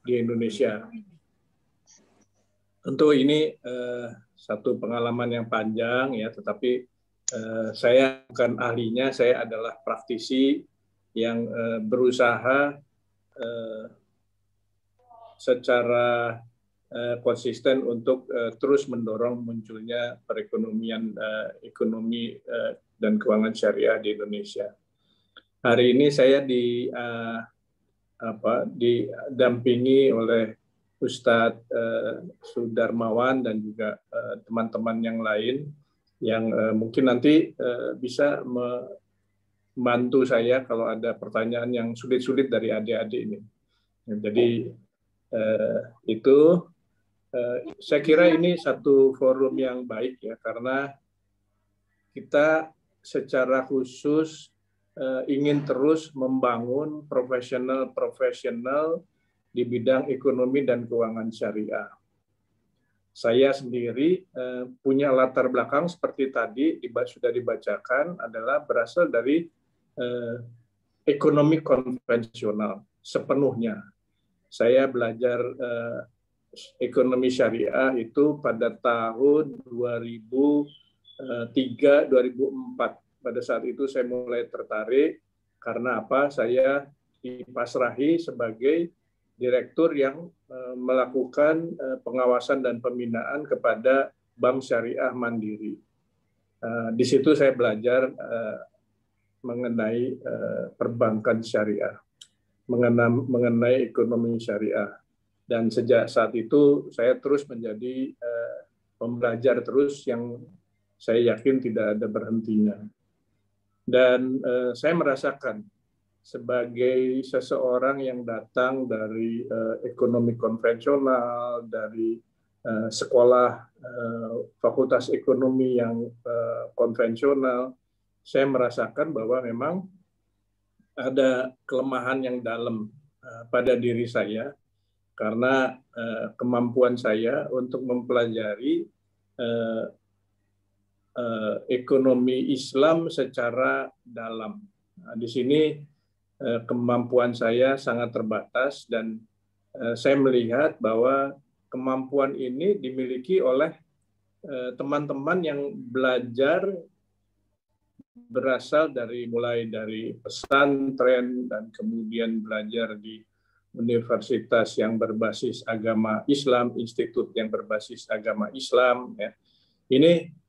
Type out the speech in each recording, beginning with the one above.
di Indonesia. Tentu ini satu pengalaman yang panjang ya, tetapi saya bukan ahlinya, saya adalah praktisi yang berusaha secara konsisten untuk terus mendorong munculnya perekonomian ekonomi dan keuangan syariah di Indonesia. Hari ini saya didampingi oleh Ustadz Sudarmawan dan juga teman-teman yang lain yang mungkin nanti bisa membantu saya kalau ada pertanyaan yang sulit-sulit dari adik-adik ini. Jadi itu saya kira ini satu forum yang baik ya, karena kita secara khusus ingin terus membangun profesional di bidang ekonomi dan keuangan syariah. Saya sendiri punya latar belakang seperti tadi sudah dibacakan, adalah berasal dari ekonomi konvensional sepenuhnya. Saya belajar ekonomi syariah itu pada tahun 2003-2004. Pada saat itu saya mulai tertarik karena apa? Saya dipasrahi sebagai direktur yang melakukan pengawasan dan pembinaan kepada Bank Syariah Mandiri. Di situ saya belajar mengenai perbankan syariah, mengenai ekonomi syariah. Dan sejak saat itu saya terus menjadi pembelajar terus yang saya yakin tidak ada berhentinya. Dan saya merasakan sebagai seseorang yang datang dari ekonomi konvensional, dari sekolah fakultas ekonomi yang konvensional, saya merasakan bahwa memang ada kelemahan yang dalam pada diri saya, karena kemampuan saya untuk mempelajari ekonomi Islam secara dalam. Nah, di sini kemampuan saya sangat terbatas dan saya melihat bahwa kemampuan ini dimiliki oleh teman-teman yang belajar berasal mulai dari pesantren dan kemudian belajar di universitas yang berbasis agama Islam, institut yang berbasis agama Islam. Ya. Ini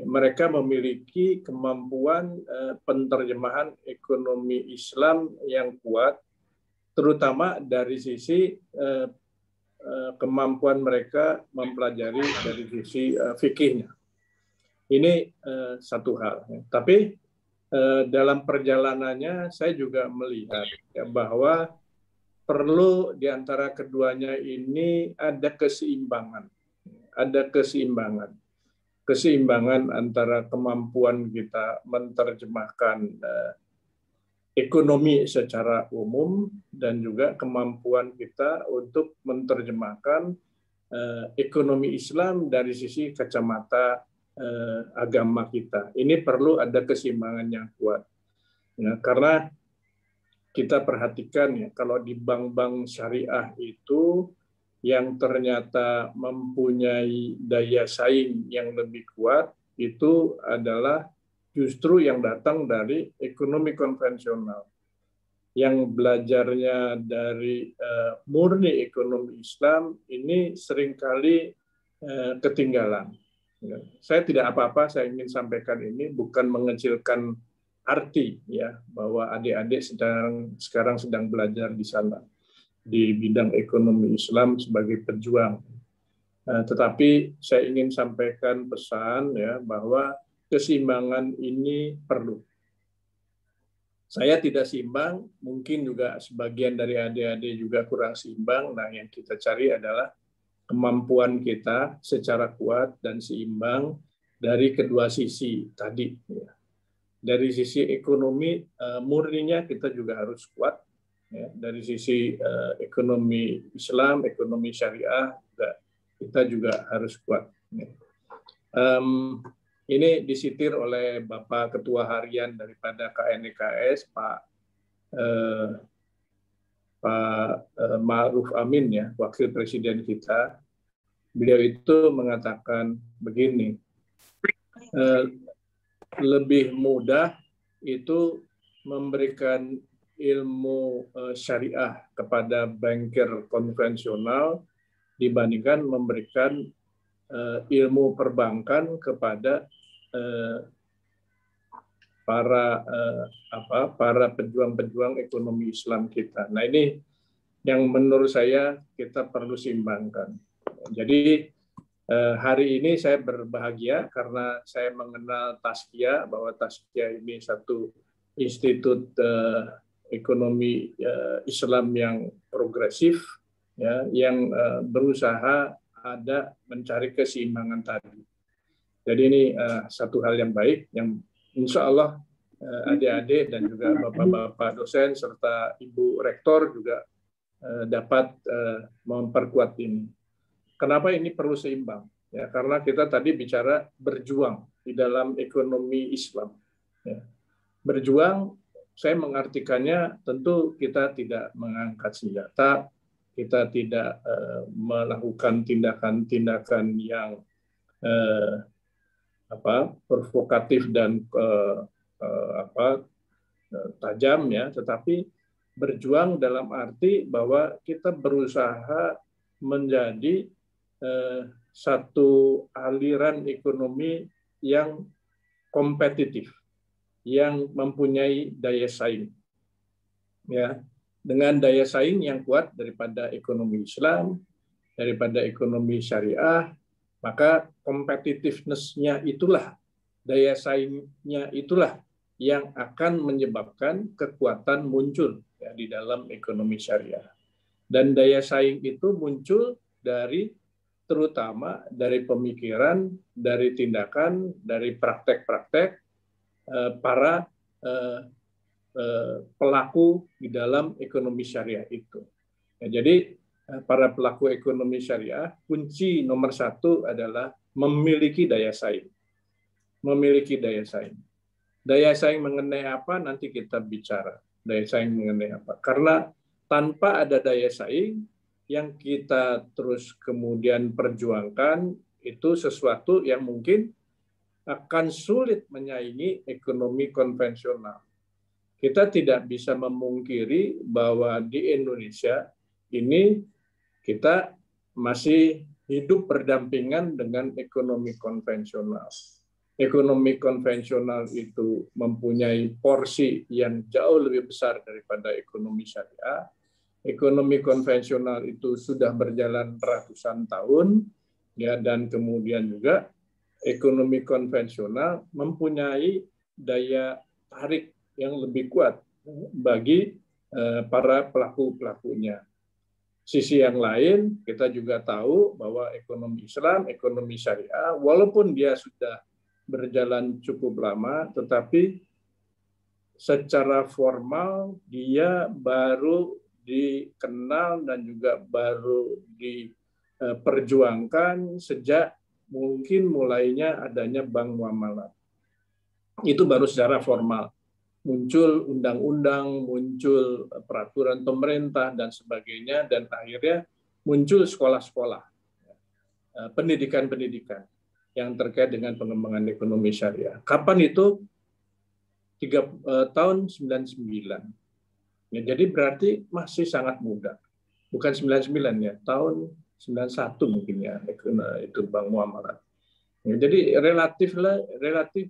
mereka memiliki kemampuan penerjemahan ekonomi Islam yang kuat, terutama dari sisi kemampuan mereka mempelajari dari sisi fikihnya. Ini satu hal. Ya. Tapi dalam perjalanannya saya juga melihat ya, bahwa perlu di antara keduanya ini ada keseimbangan. Ada keseimbangan antara kemampuan kita menerjemahkan ekonomi secara umum dan juga kemampuan kita untuk menerjemahkan ekonomi Islam dari sisi kacamata agama kita. Ini perlu ada keseimbangan yang kuat. Ya, karena kita perhatikan ya, kalau di bank-bank syariah itu yang ternyata mempunyai daya saing yang lebih kuat itu adalah justru yang datang dari ekonomi konvensional. Yang belajarnya dari murni ekonomi Islam ini seringkali ketinggalan. Ya. Saya tidak apa-apa, saya ingin sampaikan ini bukan mengecilkan arti ya bahwa adik-adik sekarang sedang belajar di sana di bidang ekonomi Islam sebagai pejuang. Tetapi saya ingin sampaikan pesan ya bahwa keseimbangan ini perlu. Saya tidak seimbang, mungkin juga sebagian dari adik-adik juga kurang seimbang. Nah, yang kita cari adalah kemampuan kita secara kuat dan seimbang dari kedua sisi tadi. Ya. Dari sisi ekonomi murninya kita juga harus kuat. Ya. Dari sisi ekonomi Islam, ekonomi syariah, kita juga harus kuat. Ya. Ini disitir oleh Bapak Ketua Harian daripada KNEKS, Pak Pak Ma'ruf Amin ya, wakil presiden kita, beliau itu mengatakan begini, lebih mudah itu memberikan ilmu syariah kepada banker konvensional dibandingkan memberikan ilmu perbankan kepada para pejuang-pejuang ekonomi Islam kita. Nah, ini yang menurut saya kita perlu seimbangkan. Jadi hari ini saya berbahagia karena saya mengenal Taskia, bahwa Taskia ini satu institut ekonomi Islam yang progresif, ya, yang berusaha ada mencari keseimbangan tadi. Jadi ini satu hal yang baik, yang insya Allah adik-adik dan juga bapak-bapak dosen serta ibu rektor juga dapat memperkuat ini. Kenapa ini perlu seimbang? Ya, karena kita tadi bicara berjuang di dalam ekonomi Islam. Ya. Berjuang, saya mengartikannya tentu kita tidak mengangkat senjata, kita tidak melakukan tindakan-tindakan yang provokatif dan tajam, ya, tetapi berjuang dalam arti bahwa kita berusaha menjadi satu aliran ekonomi yang kompetitif, yang mempunyai daya saing, ya, dengan daya saing yang kuat daripada ekonomi Islam, daripada ekonomi syariah, maka competitiveness-nya itulah, daya saingnya itulah yang akan menyebabkan kekuatan muncul ya, di dalam ekonomi syariah. Dan daya saing itu muncul terutama dari pemikiran, dari tindakan, dari praktek-praktek para pelaku di dalam ekonomi syariah itu. Ya, jadi para pelaku ekonomi syariah, kunci nomor satu adalah memiliki daya saing. Memiliki daya saing. Daya saing mengenai apa nanti kita bicara. Daya saing mengenai apa? Karena tanpa ada daya saing, yang kita terus kemudian perjuangkan itu sesuatu yang mungkin akan sulit menyaingi ekonomi konvensional. Kita tidak bisa memungkiri bahwa di Indonesia ini kita masih hidup berdampingan dengan ekonomi konvensional. Ekonomi konvensional itu mempunyai porsi yang jauh lebih besar daripada ekonomi syariah. Ekonomi konvensional itu sudah berjalan ratusan tahun, ya, dan kemudian juga ekonomi konvensional mempunyai daya tarik yang lebih kuat bagi para pelaku-pelakunya. Sisi yang lain, kita juga tahu bahwa ekonomi Islam, ekonomi syariah, walaupun dia sudah berjalan cukup lama, tetapi secara formal dia baru dikenal dan juga baru diperjuangkan sejak mungkin mulainya adanya bank muamalah. Itu baru secara formal. Muncul undang-undang, muncul peraturan pemerintah dan sebagainya, dan akhirnya muncul sekolah-sekolah, pendidikan-pendidikan yang terkait dengan pengembangan ekonomi syariah. Kapan itu? Tahun 99. Ya, jadi berarti masih sangat muda. Bukan 99 ya, tahun 91 mungkin ya, itu Bank Muamalah. Ya, jadi relatif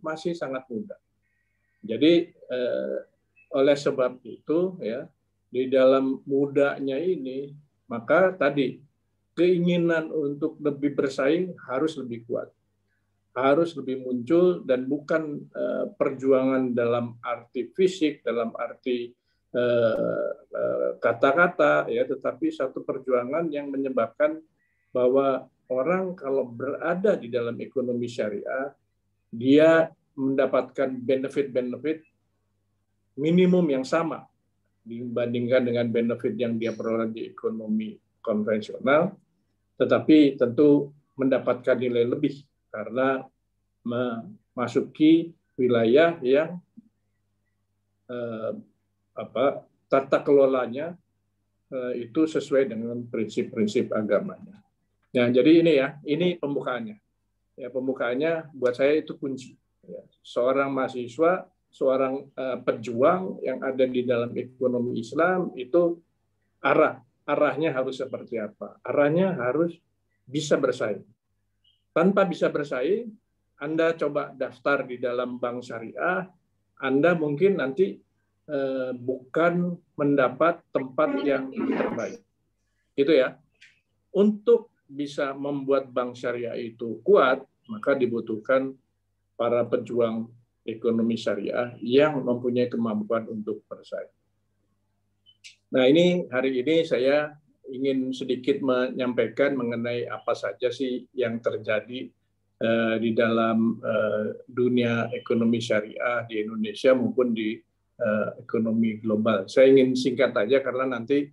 masih sangat muda. Jadi oleh sebab itu ya, di dalam mudanya ini, maka tadi keinginan untuk lebih bersaing harus lebih kuat. Harus lebih muncul, dan bukan perjuangan dalam arti fisik, dalam arti kata-kata, ya, tetapi satu perjuangan yang menyebabkan bahwa orang kalau berada di dalam ekonomi syariah, dia mendapatkan benefit-benefit minimum yang sama dibandingkan dengan benefit yang dia peroleh di ekonomi konvensional, tetapi tentu mendapatkan nilai lebih karena memasuki wilayah yang tata kelolanya itu sesuai dengan prinsip-prinsip agamanya. Nah, jadi ini ya, ini pembukaannya. Ya, pembukaannya buat saya itu kunci. Ya, seorang mahasiswa, seorang pejuang yang ada di dalam ekonomi Islam itu arahnya harus seperti apa? Arahnya harus bisa bersaing. Tanpa bisa bersaing, Anda coba daftar di dalam bank syariah, Anda mungkin nanti bukan mendapat tempat yang terbaik. Itu ya. Untuk bisa membuat bank syariah itu kuat, maka dibutuhkan para pejuang ekonomi syariah yang mempunyai kemampuan untuk bersaing. Nah, ini hari ini saya ingin sedikit menyampaikan mengenai apa saja sih yang terjadi di dalam dunia ekonomi syariah di Indonesia maupun di ekonomi global. Saya ingin singkat aja karena nanti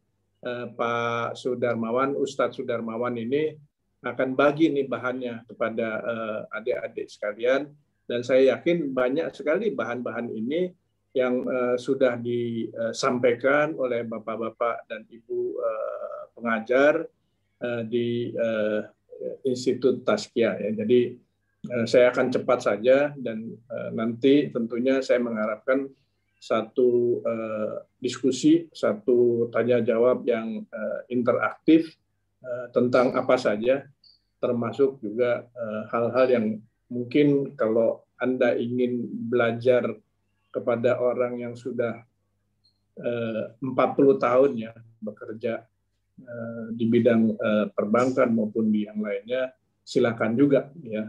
Pak Sudarmawan, Ustadz Sudarmawan ini akan bagi nih bahannya kepada adik-adik sekalian, dan saya yakin banyak sekali bahan-bahan ini yang sudah disampaikan oleh bapak-bapak dan ibu pengajar di Institut Tazkiyah. Ya. Jadi saya akan cepat saja dan nanti tentunya saya mengharapkan satu diskusi, satu tanya jawab yang interaktif tentang apa saja, termasuk juga hal-hal yang mungkin kalau Anda ingin belajar kepada orang yang sudah 40 tahun ya bekerja di bidang perbankan maupun di yang lainnya, silakan juga ya.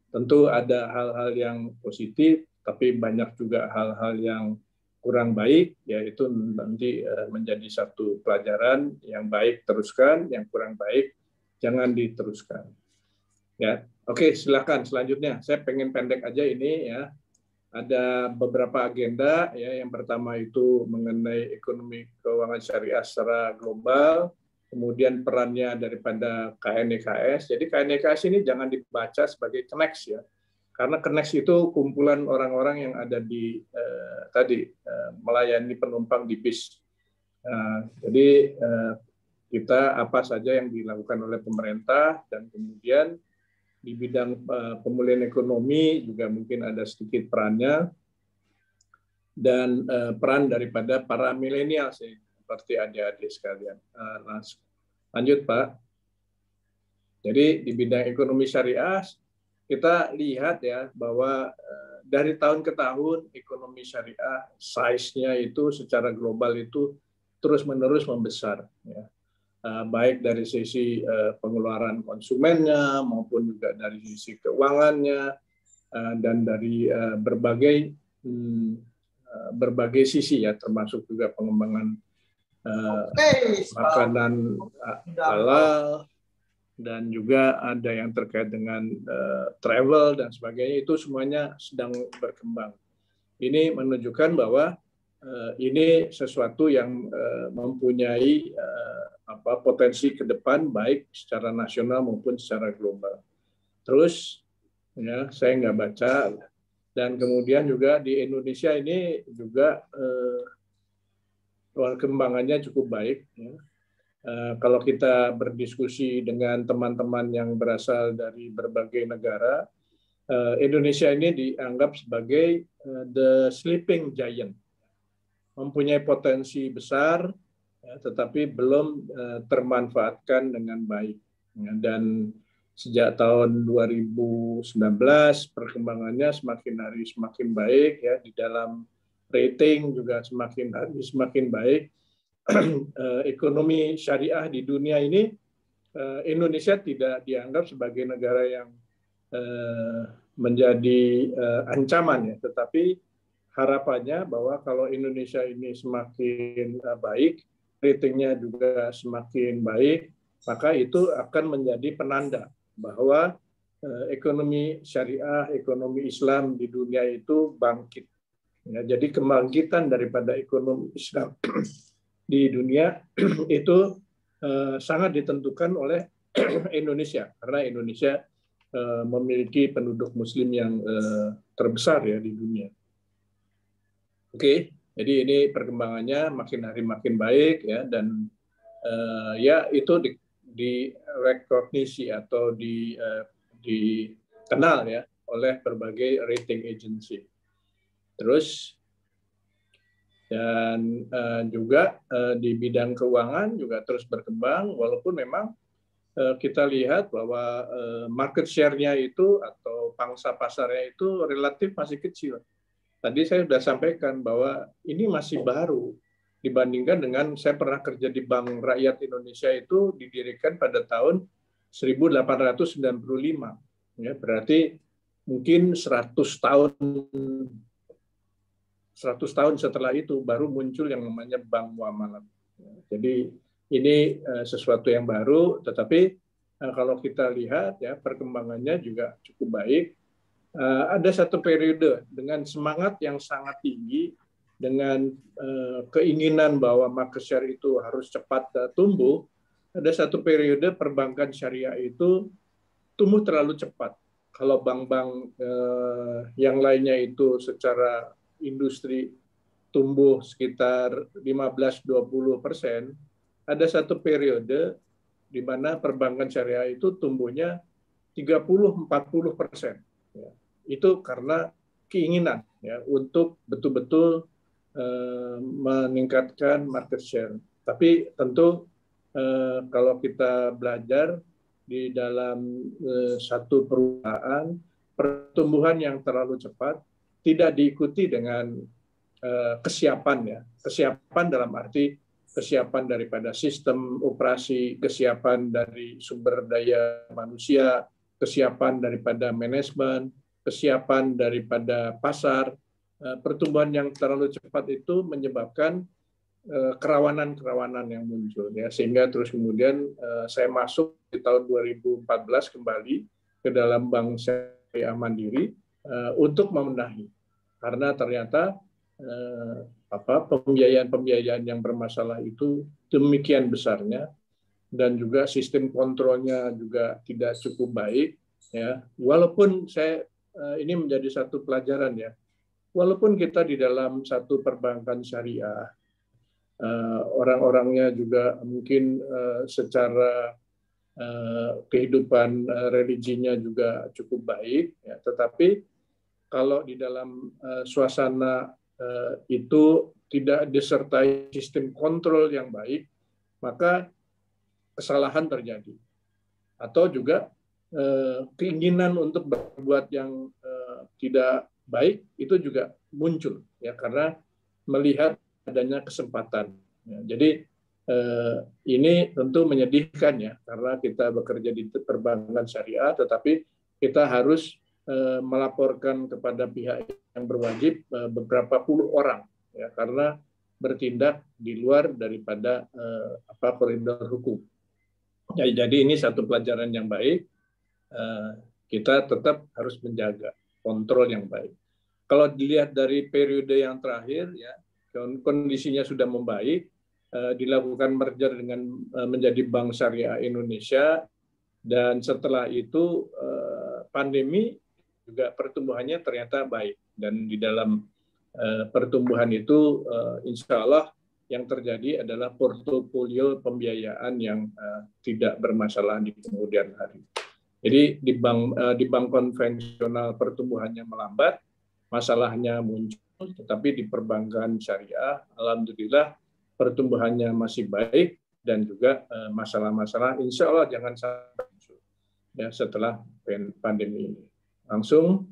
Tentu ada hal-hal yang positif, tapi banyak juga hal-hal yang kurang baik, yaitu nanti menjadi satu pelajaran. Yang baik teruskan, yang kurang baik jangan diteruskan. Ya, oke, silakan selanjutnya. Saya pengen pendek aja ini ya. Ada beberapa agenda ya. Yang pertama itu mengenai ekonomi keuangan syariah secara global, kemudian perannya daripada KNEKS. Jadi KNEKS ini jangan dibaca sebagai KNEX ya, karena KNEX itu kumpulan orang-orang yang ada di melayani penumpang di bis. Jadi kita apa saja yang dilakukan oleh pemerintah, dan kemudian di bidang pemulihan ekonomi juga mungkin ada sedikit perannya, dan peran daripada para milenial seperti adik-adik sekalian. Lanjut Pak. Jadi di bidang ekonomi syariah kita lihat ya bahwa dari tahun ke tahun ekonomi syariah size-nya itu secara global itu terus-menerus membesar ya. Baik dari sisi pengeluaran konsumennya maupun juga dari sisi keuangannya dan dari berbagai sisi ya, termasuk juga pengembangan makanan halal, dan juga ada yang terkait dengan travel dan sebagainya, itu semuanya sedang berkembang. Ini menunjukkan bahwa ini sesuatu yang mempunyai potensi ke depan baik secara nasional maupun secara global. Terus ya, saya nggak baca, dan kemudian juga di Indonesia ini juga perkembangannya cukup baik ya. Kalau kita berdiskusi dengan teman-teman yang berasal dari berbagai negara, Indonesia ini dianggap sebagai the sleeping giant, mempunyai potensi besar, ya, tetapi belum termanfaatkan dengan baik. Ya, dan sejak tahun 2019 perkembangannya semakin hari semakin baik, ya, di dalam rating juga semakin hari semakin baik. Ekonomi syariah di dunia ini, Indonesia tidak dianggap sebagai negara yang menjadi ancaman, ya, tetapi harapannya bahwa kalau Indonesia ini semakin baik, ratingnya juga semakin baik, maka itu akan menjadi penanda bahwa ekonomi syariah, ekonomi Islam di dunia itu bangkit. Ya, jadi kebangkitan daripada ekonomi Islam di dunia itu sangat ditentukan oleh Indonesia, karena Indonesia memiliki penduduk Muslim yang terbesar ya di dunia. Oke, jadi ini perkembangannya makin hari makin baik ya, dan ya itu direkognisi atau dikenal ya oleh berbagai rating agency. Terus dan juga di bidang keuangan juga terus berkembang, walaupun memang kita lihat bahwa market share-nya itu atau pangsa pasarnya itu relatif masih kecil. Tadi saya sudah sampaikan bahwa ini masih baru dibandingkan dengan saya pernah kerja di Bank Rakyat Indonesia itu didirikan pada tahun 1895. Ya, berarti mungkin 100 tahun setelah itu baru muncul yang namanya bank muamalat. Jadi ini sesuatu yang baru, tetapi kalau kita lihat ya perkembangannya juga cukup baik. Ada satu periode dengan semangat yang sangat tinggi, dengan keinginan bahwa market share itu harus cepat tumbuh. Ada satu periode perbankan syariah itu tumbuh terlalu cepat. Kalau bank-bank yang lainnya itu secara industri tumbuh sekitar 15-20%, ada satu periode di mana perbankan syariah itu tumbuhnya 30-40%. Ya. Itu karena keinginan ya untuk betul-betul meningkatkan market share. Tapi tentu kalau kita belajar di dalam satu perusahaan, pertumbuhan yang terlalu cepat tidak diikuti dengan kesiapan ya. Kesiapan dalam arti kesiapan daripada sistem operasi, kesiapan dari sumber daya manusia, kesiapan daripada manajemen, kesiapan daripada pasar. Pertumbuhan yang terlalu cepat itu menyebabkan kerawanan-kerawanan yang muncul ya, sehingga terus kemudian saya masuk di tahun 2014 kembali ke dalam Bank Syariah Mandiri untuk membenahi, karena ternyata pembiayaan yang bermasalah itu demikian besarnya, dan juga sistem kontrolnya juga tidak cukup baik ya. Walaupun ini menjadi satu pelajaran ya, walaupun kita di dalam satu perbankan syariah, orang-orangnya juga mungkin secara kehidupan religinya juga cukup baik ya, tetapi kalau di dalam suasana itu tidak disertai sistem kontrol yang baik, maka kesalahan terjadi. Atau juga keinginan untuk berbuat yang tidak baik itu juga muncul ya, karena melihat adanya kesempatan. Ya, jadi ini tentu menyedihkan ya, karena kita bekerja di perbankan syariah, tetapi kita harus melaporkan kepada pihak yang berwajib beberapa puluh orang ya, karena bertindak di luar daripada koridor hukum. Ya, jadi ini satu pelajaran yang baik. Kita tetap harus menjaga kontrol yang baik. Kalau dilihat dari periode yang terakhir ya, kondisinya sudah membaik, dilakukan merger dengan menjadi Bank Syariah Indonesia, dan setelah itu pandemi juga pertumbuhannya ternyata baik, dan di dalam pertumbuhan itu insya Allah yang terjadi adalah portofolio pembiayaan yang tidak bermasalah di kemudian hari. Jadi di bank konvensional pertumbuhannya melambat, masalahnya muncul, tetapi di perbankan syariah alhamdulillah pertumbuhannya masih baik, dan juga masalah-masalah insya Allah jangan sampai muncul ya setelah pandemi ini. Langsung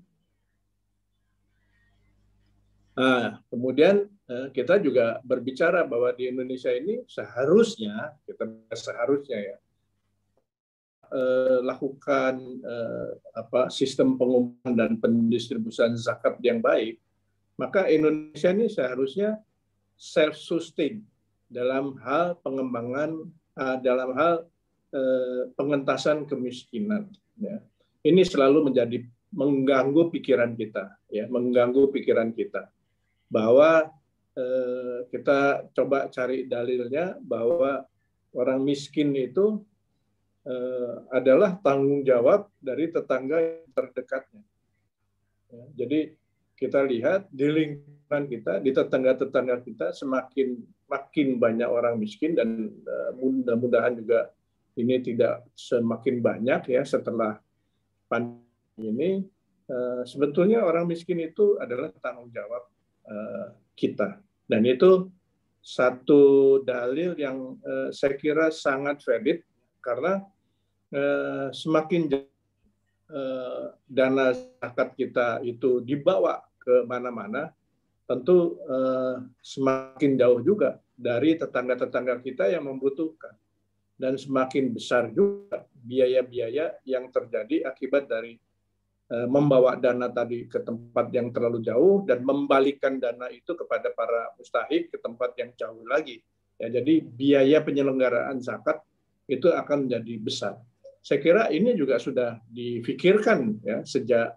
kemudian kita juga berbicara bahwa di Indonesia ini seharusnya ya lakukan sistem pengumuman dan pendistribusian zakat yang baik, maka Indonesia ini seharusnya self-sustain dalam hal pengembangan, dalam hal pengentasan kemiskinan. Ya. Ini selalu mengganggu pikiran kita, ya, mengganggu pikiran kita, bahwa kita coba cari dalilnya bahwa orang miskin itu adalah tanggung jawab dari tetangga yang terdekatnya. Ya, jadi kita lihat di lingkungan kita, di tetangga-tetangga kita makin banyak orang miskin, dan mudah-mudahan juga ini tidak semakin banyak ya setelah pandemi ini. Sebetulnya orang miskin itu adalah tanggung jawab kita, dan itu satu dalil yang saya kira sangat valid, karena semakin dana zakat kita itu dibawa ke mana-mana, tentu semakin jauh juga dari tetangga-tetangga kita yang membutuhkan, dan semakin besar juga biaya-biaya yang terjadi akibat dari membawa dana tadi ke tempat yang terlalu jauh dan membalikkan dana itu kepada para mustahik ke tempat yang jauh lagi. Ya, jadi biaya penyelenggaraan zakat itu akan menjadi besar. Saya kira ini juga sudah difikirkan ya sejak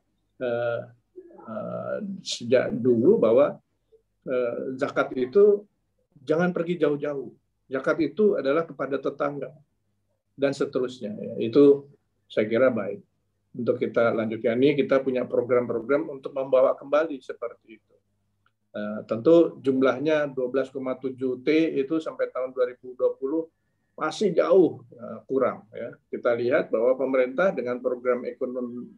dulu, bahwa zakat itu jangan pergi jauh-jauh. Zakat itu adalah kepada tetangga dan seterusnya. Ya. Itu saya kira baik. Untuk kita lanjutkan ini, kita punya program-program untuk membawa kembali seperti itu. Tentu jumlahnya 12,7 T itu sampai tahun 2020 masih jauh kurang. Ya. Kita lihat bahwa pemerintah dengan program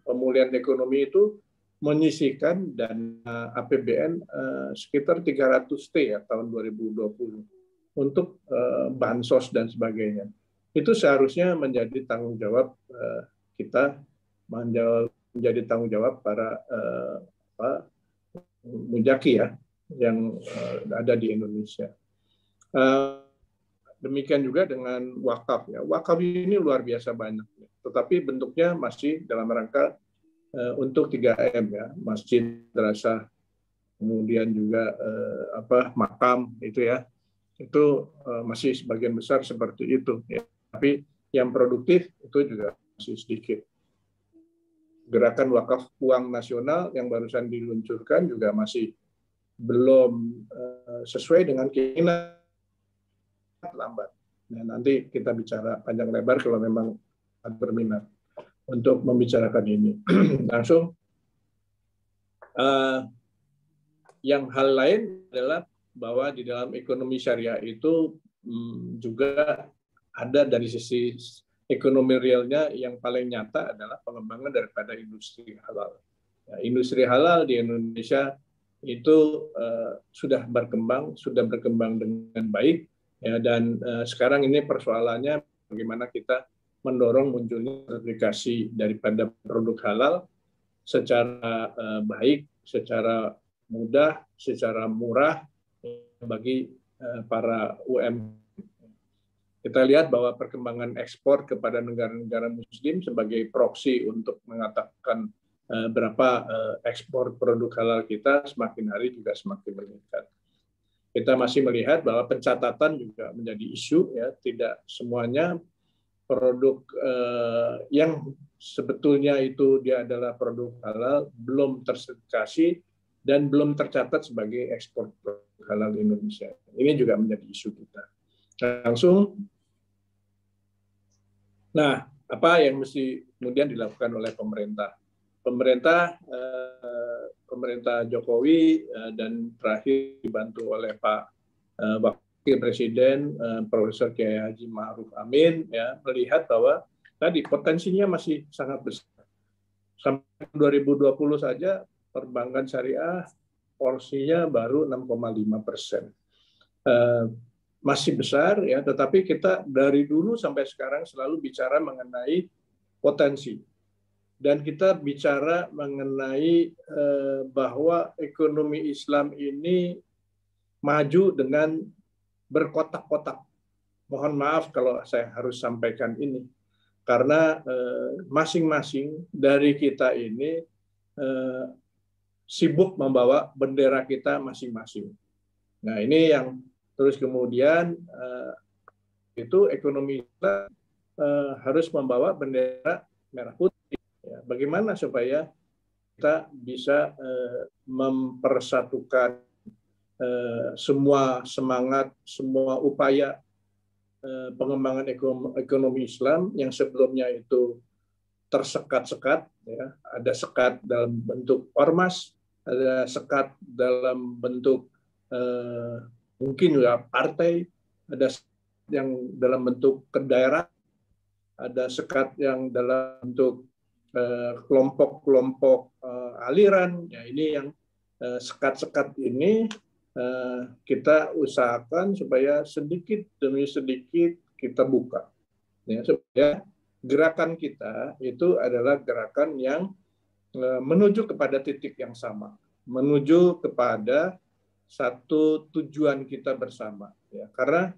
pemulihan ekonomi itu menyisihkan dana APBN sekitar 300 T ya tahun 2020 untuk bansos dan sebagainya. Itu seharusnya menjadi tanggung jawab kita, menjadi tanggung jawab para mujaki ya yang ada di Indonesia. Demikian juga dengan wakaf ya. Wakaf ini luar biasa banyak, tetapi bentuknya masih dalam rangka untuk 3M ya, masjid, madrasah, kemudian juga makam itu ya. Itu masih sebagian besar seperti itu ya. Tapi yang produktif itu juga masih sedikit. Gerakan wakaf uang nasional yang barusan diluncurkan juga masih belum sesuai dengan keinginan, lambat. Nah, nanti kita bicara panjang lebar kalau memang ada berminat untuk membicarakan ini. Langsung, yang hal lain adalah bahwa di dalam ekonomi syariah itu juga ada dari sisi ekonomi realnya yang paling nyata adalah pengembangan daripada industri halal. Ya, industri halal di Indonesia itu sudah berkembang dengan baik, ya, dan sekarang ini persoalannya bagaimana kita mendorong munculnya sertifikasi daripada produk halal secara baik, secara mudah, secara murah bagi para UMKM. Kita lihat bahwa perkembangan ekspor kepada negara-negara muslim sebagai proksi untuk mengatakan berapa ekspor produk halal kita semakin hari juga semakin meningkat. Kita masih melihat bahwa pencatatan juga menjadi isu, ya, tidak semuanya produk yang sebetulnya itu dia adalah produk halal belum tersertifikasi dan belum tercatat sebagai ekspor produk halal Indonesia. Ini juga menjadi isu kita. Langsung, nah, apa yang mesti kemudian dilakukan oleh pemerintah? Pemerintah Jokowi dan terakhir dibantu oleh Pak Wakil Presiden Profesor Kiai Haji Ma'ruf Amin, ya, melihat bahwa tadi potensinya masih sangat besar. Sampai 2020 saja perbankan syariah porsinya baru 6,5%. Masih besar ya, tetapi kita dari dulu sampai sekarang selalu bicara mengenai potensi. Dan kita bicara mengenai bahwa ekonomi Islam ini maju dengan berkotak-kotak. Mohon maaf kalau saya harus sampaikan ini, karena masing-masing dari kita ini sibuk membawa bendera kita masing-masing. Nah, ini yang terus kemudian itu ekonomi kita harus membawa bendera merah putih. Ya, bagaimana supaya kita bisa mempersatukan semua semangat, semua upaya pengembangan ekonomi Islam yang sebelumnya itu tersekat-sekat, ya, ada sekat dalam bentuk ormas, ada sekat dalam bentuk mungkin juga partai, ada yang dalam bentuk kedaerah, ada sekat yang dalam bentuk kelompok-kelompok aliran. Ya, ini yang sekat-sekat ini kita usahakan supaya sedikit demi sedikit kita buka, ya, supaya gerakan kita itu adalah gerakan yang menuju kepada titik yang sama, menuju kepada satu tujuan kita bersama. Ya, karena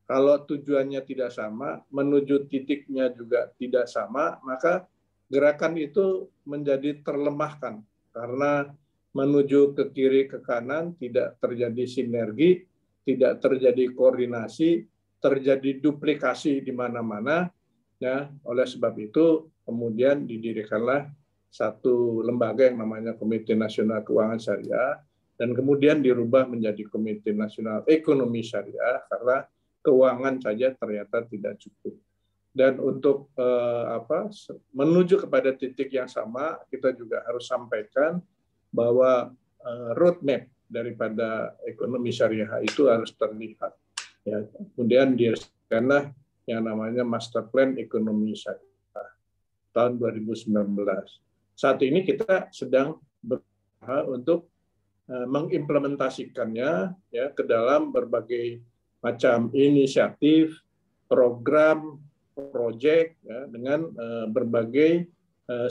kalau tujuannya tidak sama, menuju titiknya juga tidak sama, maka gerakan itu menjadi terlemahkan karena menuju ke kiri ke kanan tidak terjadi sinergi, tidak terjadi koordinasi, terjadi duplikasi di mana-mana. Ya, oleh sebab itu kemudian didirikanlah satu lembaga yang namanya Komite Nasional Keuangan Syariah dan kemudian dirubah menjadi Komite Nasional Ekonomi Syariah karena keuangan saja ternyata tidak cukup. Dan untuk menuju kepada titik yang sama, kita juga harus sampaikan bahwa roadmap daripada ekonomi syariah itu harus terlihat. Ya, kemudian diresmikanlah yang namanya Master Plan Ekonomi Syariah tahun 2019. Saat ini kita sedang berusaha untuk mengimplementasikannya ya ke dalam berbagai macam inisiatif, program, proyek ya, dengan berbagai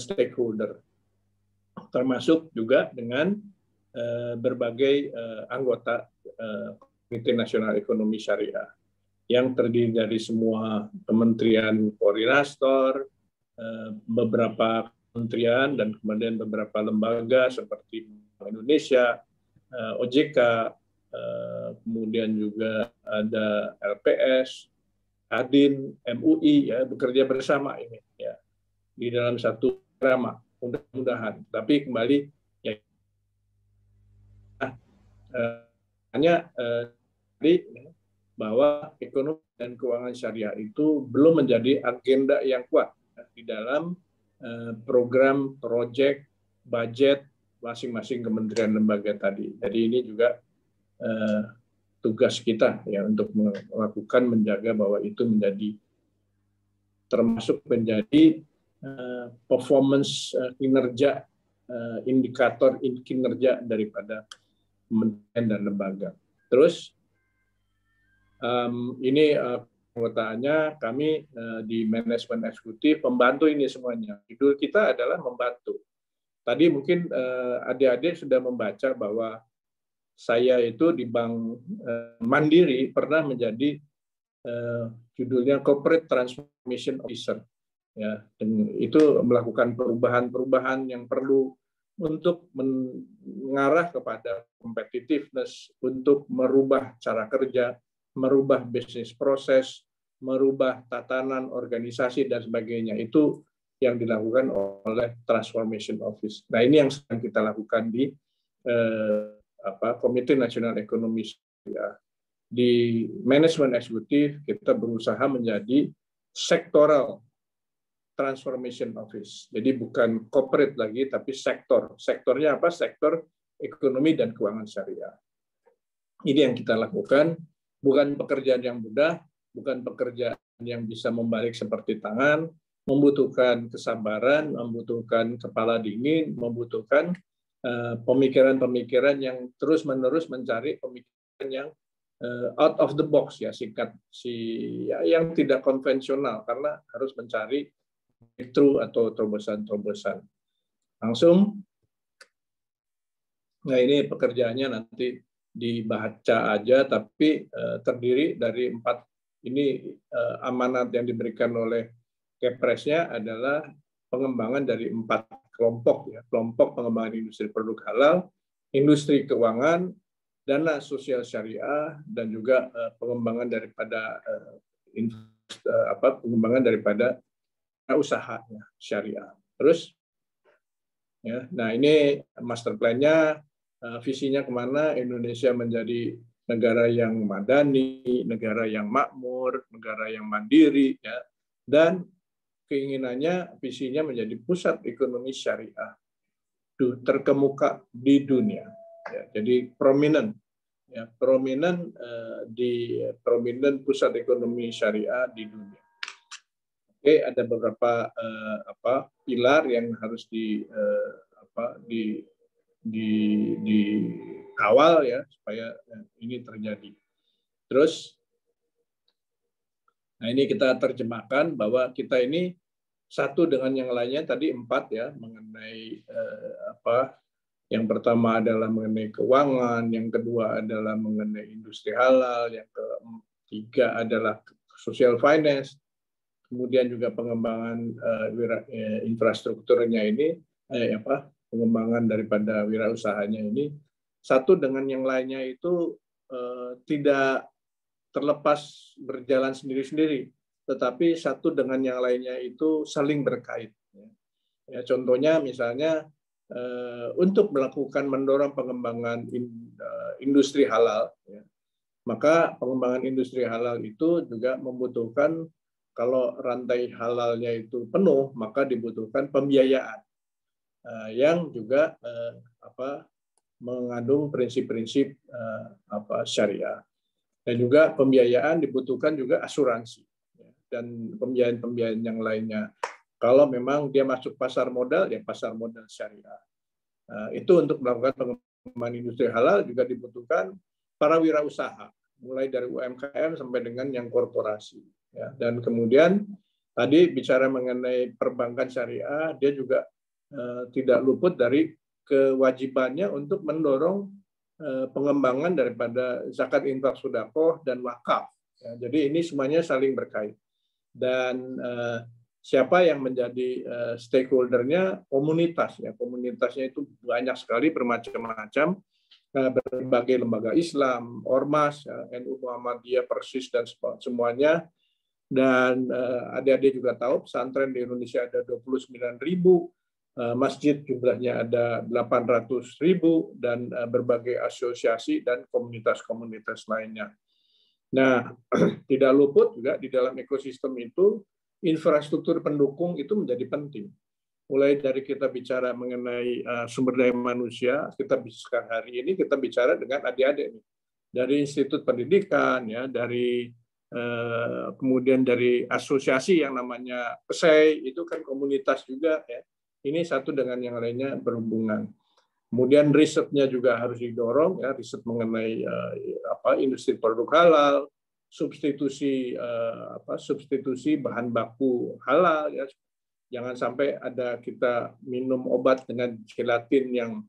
stakeholder, termasuk juga dengan berbagai anggota Komite Nasional Ekonomi Syariah yang terdiri dari semua kementerian koordinator, beberapa kementerian dan kemudian beberapa lembaga seperti Bank Indonesia, OJK, kemudian juga ada LPS, ADIN, MUI ya bekerja bersama ini ya di dalam satu drama mudah-mudahan. Tapi kembali ya hanya bahwa ekonomi dan keuangan syariah itu belum menjadi agenda yang kuat di dalam program, proyek, budget masing-masing kementerian lembaga tadi. Jadi ini juga tugas kita ya untuk melakukan menjaga bahwa itu menjadi termasuk menjadi performance kinerja, indikator kinerja daripada kementerian dan lembaga. Terus ini pengetahuannya kami di manajemen eksekutif membantu ini semuanya. Judul kita adalah membantu. Tadi mungkin adik-adik sudah membaca bahwa saya itu di Bank Mandiri pernah menjadi judulnya Corporate Transformation Officer. Ya, dan itu melakukan perubahan-perubahan yang perlu untuk mengarah kepada competitiveness, untuk merubah cara kerja, merubah bisnis proses, merubah tatanan organisasi dan sebagainya. Itu yang dilakukan oleh Transformation Office. Nah, ini yang sedang kita lakukan di Komite Nasional Ekonomi Syariah. Di manajemen eksekutif kita berusaha menjadi sektoral Transformation Office. Jadi bukan corporate lagi, tapi sektor. Sektornya apa? Sektor ekonomi dan keuangan syariah. Ini yang kita lakukan. Bukan pekerjaan yang mudah, bukan pekerjaan yang bisa membalik seperti tangan, membutuhkan kesabaran, membutuhkan kepala dingin, membutuhkan pemikiran-pemikiran yang terus-menerus mencari pemikiran yang out of the box ya, yang tidak konvensional karena harus mencari breakthrough atau terobosan-terobosan. Langsung, nah ini pekerjaannya nanti dibaca aja, tapi terdiri dari 4 ini amanat yang diberikan oleh Kepresnya adalah pengembangan dari 4 kelompok ya, kelompok pengembangan industri produk halal, industri keuangan, dana sosial syariah, dan juga pengembangan daripada pengembangan daripada usaha syariah. Terus, ya, nah ini master plan-nya, visinya kemana Indonesia menjadi negara yang madani, negara yang makmur, negara yang mandiri, ya, dan keinginannya visinya menjadi pusat ekonomi syariah. terkemuka di dunia. Ya, jadi prominent prominent pusat ekonomi syariah di dunia. Oke, ada beberapa pilar yang harus dikawal ya supaya ini terjadi. Terus, nah ini kita terjemahkan bahwa kita ini satu dengan yang lainnya tadi 4 ya mengenai yang pertama adalah mengenai keuangan, yang kedua adalah mengenai industri halal, yang ketiga adalah social finance, kemudian juga pengembangan infrastrukturnya ini, pengembangan daripada wirausahanya ini, satu dengan yang lainnya itu tidak terlepas berjalan sendiri-sendiri, tetapi satu dengan yang lainnya itu saling berkait. Ya, contohnya misalnya untuk mendorong pengembangan industri halal, ya, maka pengembangan industri halal itu juga membutuhkan, kalau rantai halalnya itu penuh, maka dibutuhkan pembiayaan yang juga mengandung prinsip-prinsip syariah. Dan juga pembiayaan dibutuhkan juga asuransi dan pembiayaan-pembiayaan yang lainnya. Kalau memang dia masuk pasar modal, ya pasar modal syariah. Itu untuk melakukan pengembangan industri halal juga dibutuhkan para wirausaha, mulai dari UMKM sampai dengan yang korporasi. Ya. Dan kemudian tadi bicara mengenai perbankan syariah, dia juga tidak luput dari kewajibannya untuk mendorong pengembangan daripada zakat, infak, sedekah dan wakaf. Ya, jadi ini semuanya saling berkait. Dan siapa yang menjadi stakeholder-nya? Komunitas. Ya, komunitasnya itu banyak sekali, bermacam-macam, berbagai lembaga Islam, Ormas, NU Muhammadiyah, Persis dan semuanya. Dan adik-adik juga tahu pesantren di Indonesia ada 29.000. Masjid jumlahnya ada 800.000 dan berbagai asosiasi dan komunitas-komunitas lainnya. Nah, tidak luput juga di dalam ekosistem itu infrastruktur pendukung itu menjadi penting. Mulai dari kita bicara mengenai sumber daya manusia, kita bisa hari ini kita bicara dengan adik-adik nih, dari institut pendidikan ya, dari kemudian dari asosiasi yang namanya PESEI, itu kan komunitas juga ya. Ini satu dengan yang lainnya berhubungan. Kemudian risetnya juga harus didorong, ya, riset mengenai industri produk halal, substitusi bahan baku halal, ya. Jangan sampai ada kita minum obat dengan gelatin yang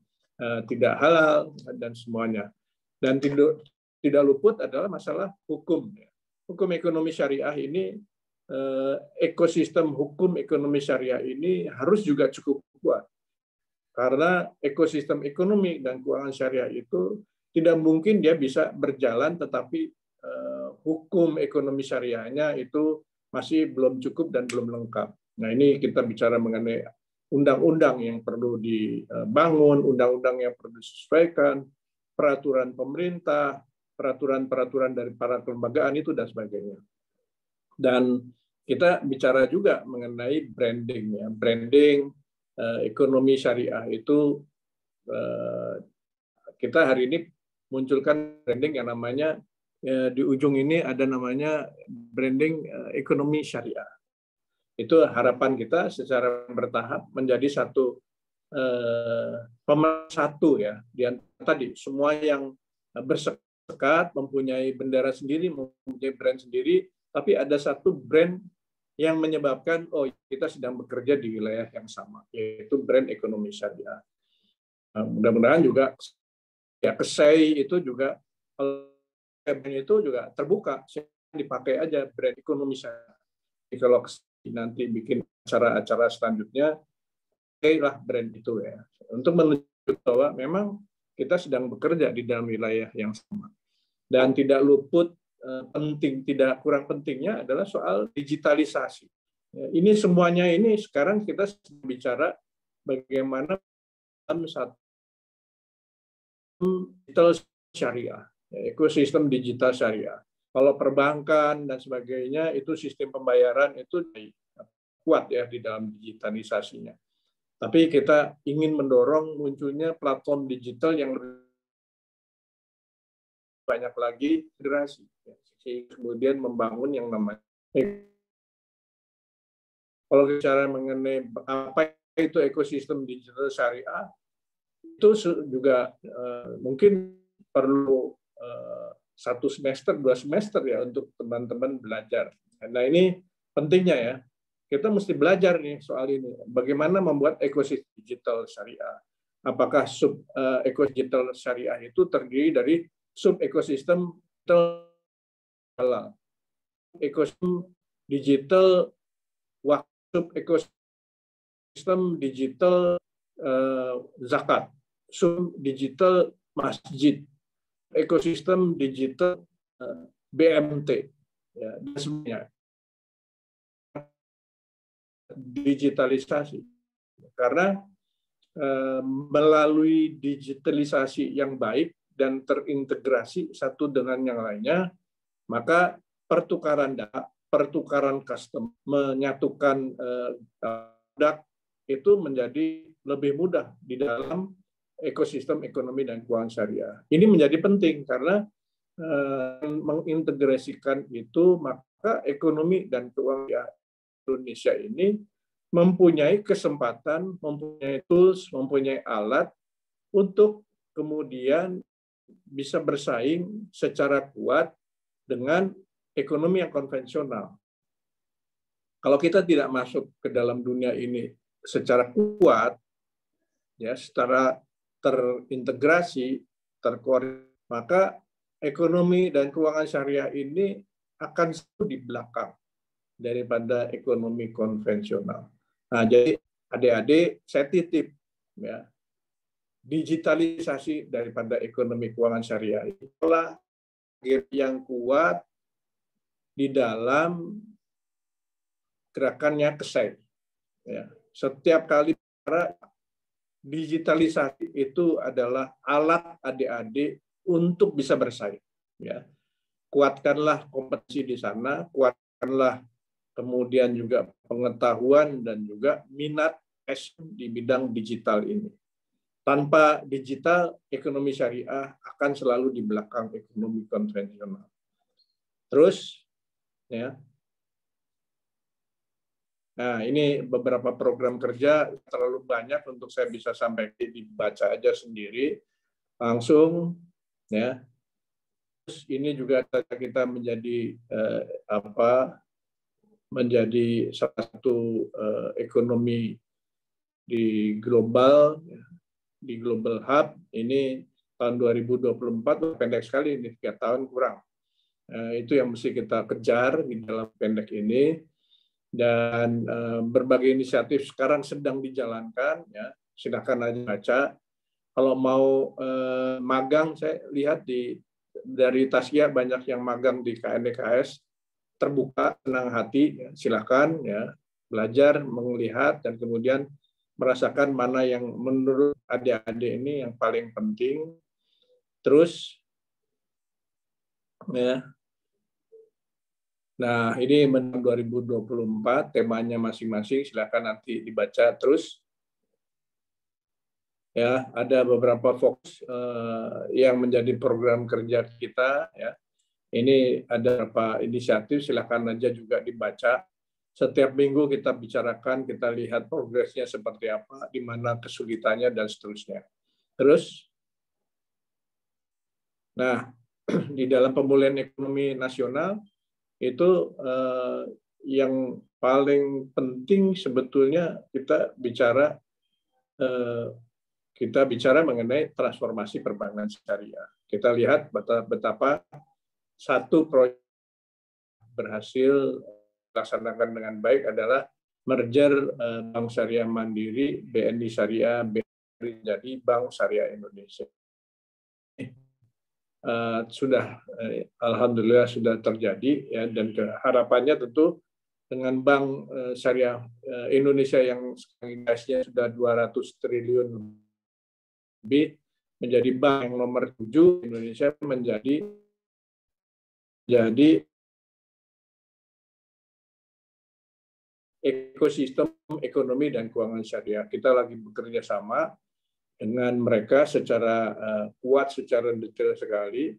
tidak halal dan semuanya. Dan tidak luput adalah masalah hukum. Hukum ekonomi syariah ini, ekosistem hukum ekonomi syariah ini harus juga cukup kuat. Karena ekosistem ekonomi dan keuangan syariah itu tidak mungkin dia bisa berjalan, tetapi hukum ekonomi syariahnya itu masih belum cukup dan belum lengkap. Nah, ini kita bicara mengenai undang-undang yang perlu dibangun, undang-undang yang perlu disesuaikan, peraturan pemerintah, peraturan-peraturan dari para kelembagaan itu dan sebagainya. Dan kita bicara juga mengenai branding, ya. Branding ekonomi syariah itu kita hari ini munculkan branding yang namanya di ujung ini ada namanya branding ekonomi syariah. Itu harapan kita secara bertahap menjadi satu pemersatu, ya. Di antara tadi semua yang bersekat mempunyai bendera sendiri, mempunyai brand sendiri, tapi ada satu brand yang menyebabkan kita sedang bekerja di wilayah yang sama, yaitu brand ekonomi syariah. Mudah-mudahan juga ya KSEI itu juga itu juga terbuka, dipakai aja brand ekonomi syariah. Jadi kalau nanti bikin acara-acara selanjutnya, lah brand itu, ya, untuk menunjukkan bahwa memang kita sedang bekerja di dalam wilayah yang sama. Dan tidak luput tidak kurang pentingnya adalah soal digitalisasi. Ini semuanya ini sekarang kita bicara bagaimana satu digital syariah, ekosistem digital syariah. Kalau perbankan dan sebagainya itu sistem pembayaran itu kuat, ya, di dalam digitalisasinya. Tapi kita ingin mendorong munculnya platform digital yang lebih banyak lagi integrasi, kemudian membangun yang namanya. Kalau bicara mengenai apa itu ekosistem digital syariah, itu juga mungkin perlu 1 semester, 2 semester ya untuk teman-teman belajar. Nah ini pentingnya ya, kita mesti belajar nih soal ini. Bagaimana membuat ekosistem digital syariah? Apakah sub ekosistem digital syariah itu terdiri dari sub ekosistem halal, ekosistem digital sub ekosistem digital zakat, sub digital masjid, ekosistem digital BMT, ya, dan semuanya digitalisasi. Karena melalui digitalisasi yang baik dan terintegrasi satu dengan yang lainnya, maka pertukaran data, pertukaran custom, menyatukan produk itu menjadi lebih mudah di dalam ekosistem ekonomi dan keuangan syariah. Ini menjadi penting karena mengintegrasikan itu, maka ekonomi dan keuangan Indonesia ini mempunyai kesempatan, mempunyai tools, mempunyai alat untuk kemudian bisa bersaing secara kuat dengan ekonomi yang konvensional. Kalau kita tidak masuk ke dalam dunia ini secara kuat, ya, secara terintegrasi, terkoordinasi, maka ekonomi dan keuangan syariah ini akan selalu di belakang daripada ekonomi konvensional. Nah, jadi adik-adik saya titip ya, digitalisasi daripada ekonomi keuangan syariah itulah yang kuat di dalam gerakannya KSEI. Ya, setiap kali digitalisasi itu adalah alat adik-adik untuk bisa bersaing. Ya, kuatkanlah kompetensi di sana, kuatkanlah kemudian juga pengetahuan dan juga minat di bidang digital ini. Tanpa digital, ekonomi syariah akan selalu di belakang ekonomi konvensional. Terus, ya. Nah, ini beberapa program kerja terlalu banyak untuk saya bisa sampai dibaca aja sendiri langsung, ya. Terus ini juga kita menjadi menjadi salah satu ekonomi di global hub ini tahun 2024 pendek sekali ini 3 tahun kurang. Itu yang mesti kita kejar di dalam pendek ini, dan berbagai inisiatif sekarang sedang dijalankan, ya, silakan aja baca. Kalau mau magang, saya lihat dari Tasya banyak yang magang di KNDKS, terbuka, senang hati, ya, silakan ya belajar, melihat, dan kemudian merasakan mana yang menurut adik-adik ini yang paling penting. Terus, ya. Nah, ini 2024 temanya masing-masing, silakan nanti dibaca terus. Ya, ada beberapa fokus yang menjadi program kerja kita, ya. Ini ada beberapa inisiatif, silakan aja juga dibaca. Setiap minggu kita bicarakan, kita lihat progresnya seperti apa, di mana kesulitannya, dan seterusnya. Terus, nah, di dalam pemulihan ekonomi nasional, itu yang paling penting sebetulnya kita bicara mengenai transformasi perbankan syariah. Kita lihat betapa satu proyek berhasil dilaksanakan dengan baik adalah merger Bank Syariah Mandiri, BNI Syariah, BRI jadi Bank Syariah Indonesia. Sudah alhamdulillah sudah terjadi, ya, dan harapannya tentu dengan Bank Syariah Indonesia yang sekarang gasnya sudah 200 triliun lebih, menjadi bank yang nomor 7 Indonesia, menjadi ekosistem ekonomi dan keuangan syariah. Kita lagi bekerja sama dengan mereka secara kuat, secara detail sekali,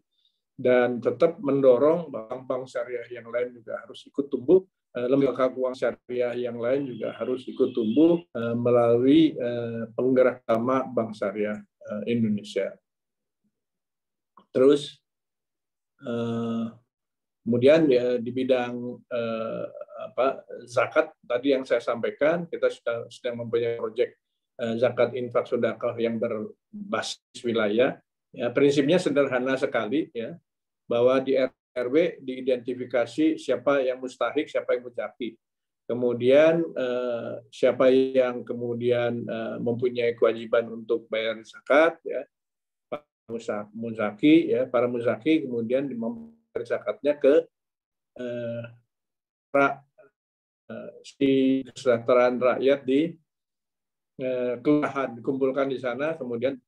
dan tetap mendorong bank-bank syariah yang lain juga harus ikut tumbuh, lembaga keuangan syariah yang lain juga harus ikut tumbuh melalui penggerak utama Bank Syariah Indonesia. Terus kemudian di bidang zakat tadi yang saya sampaikan, kita sedang mempunyai proyek zakat infak sedekah yang berbasis wilayah. Ya, prinsipnya sederhana sekali, ya, bahwa di RW diidentifikasi siapa yang mustahik, siapa yang muzaki. Kemudian siapa yang kemudian mempunyai kewajiban untuk bayar zakat, ya, muzaki, ya, para muzaki kemudian membayar zakatnya ke kesejahteraan rakyat di kelurahan, dikumpulkan di sana, kemudian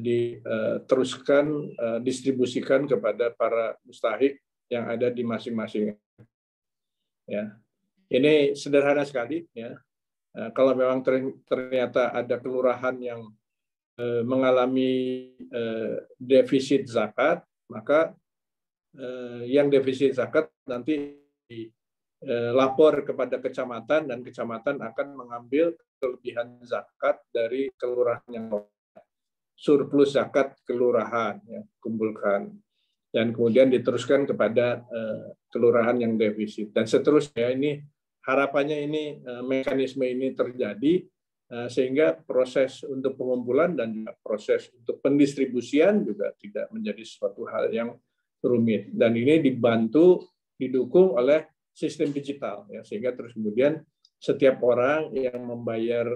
diteruskan, distribusikan kepada para mustahik yang ada di masing-masing. Ya, ini sederhana sekali. Ya, kalau memang ternyata ada kelurahan yang mengalami defisit zakat, maka yang defisit zakat nanti lapor kepada kecamatan, dan kecamatan akan mengambil kelebihan zakat dari kelurahan yang surplus zakat kelurahan, ya, kumpulkan, dan kemudian diteruskan kepada kelurahan yang defisit, dan seterusnya. Ini harapannya ini mekanisme ini terjadi sehingga proses untuk pengumpulan dan juga proses untuk pendistribusian juga tidak menjadi suatu hal yang rumit, dan ini didukung oleh sistem digital, ya, sehingga terus kemudian setiap orang yang membayar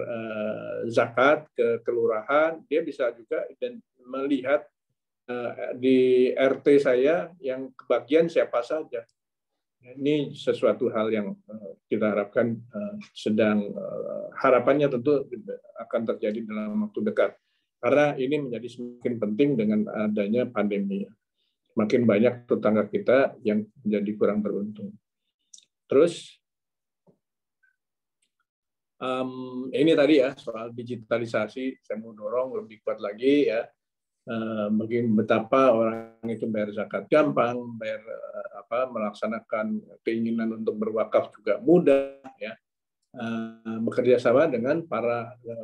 zakat ke kelurahan, dia bisa juga melihat di RT saya yang kebagian siapa saja. Ini sesuatu hal yang kita harapkan harapannya tentu akan terjadi dalam waktu dekat, karena ini menjadi semakin penting dengan adanya pandemi. Semakin banyak tetangga kita yang menjadi kurang beruntung. Terus ini tadi, ya, soal digitalisasi, saya mau dorong lebih kuat lagi, ya, betapa orang itu bayar zakat gampang, melaksanakan keinginan untuk berwakaf juga mudah, ya, bekerja sama dengan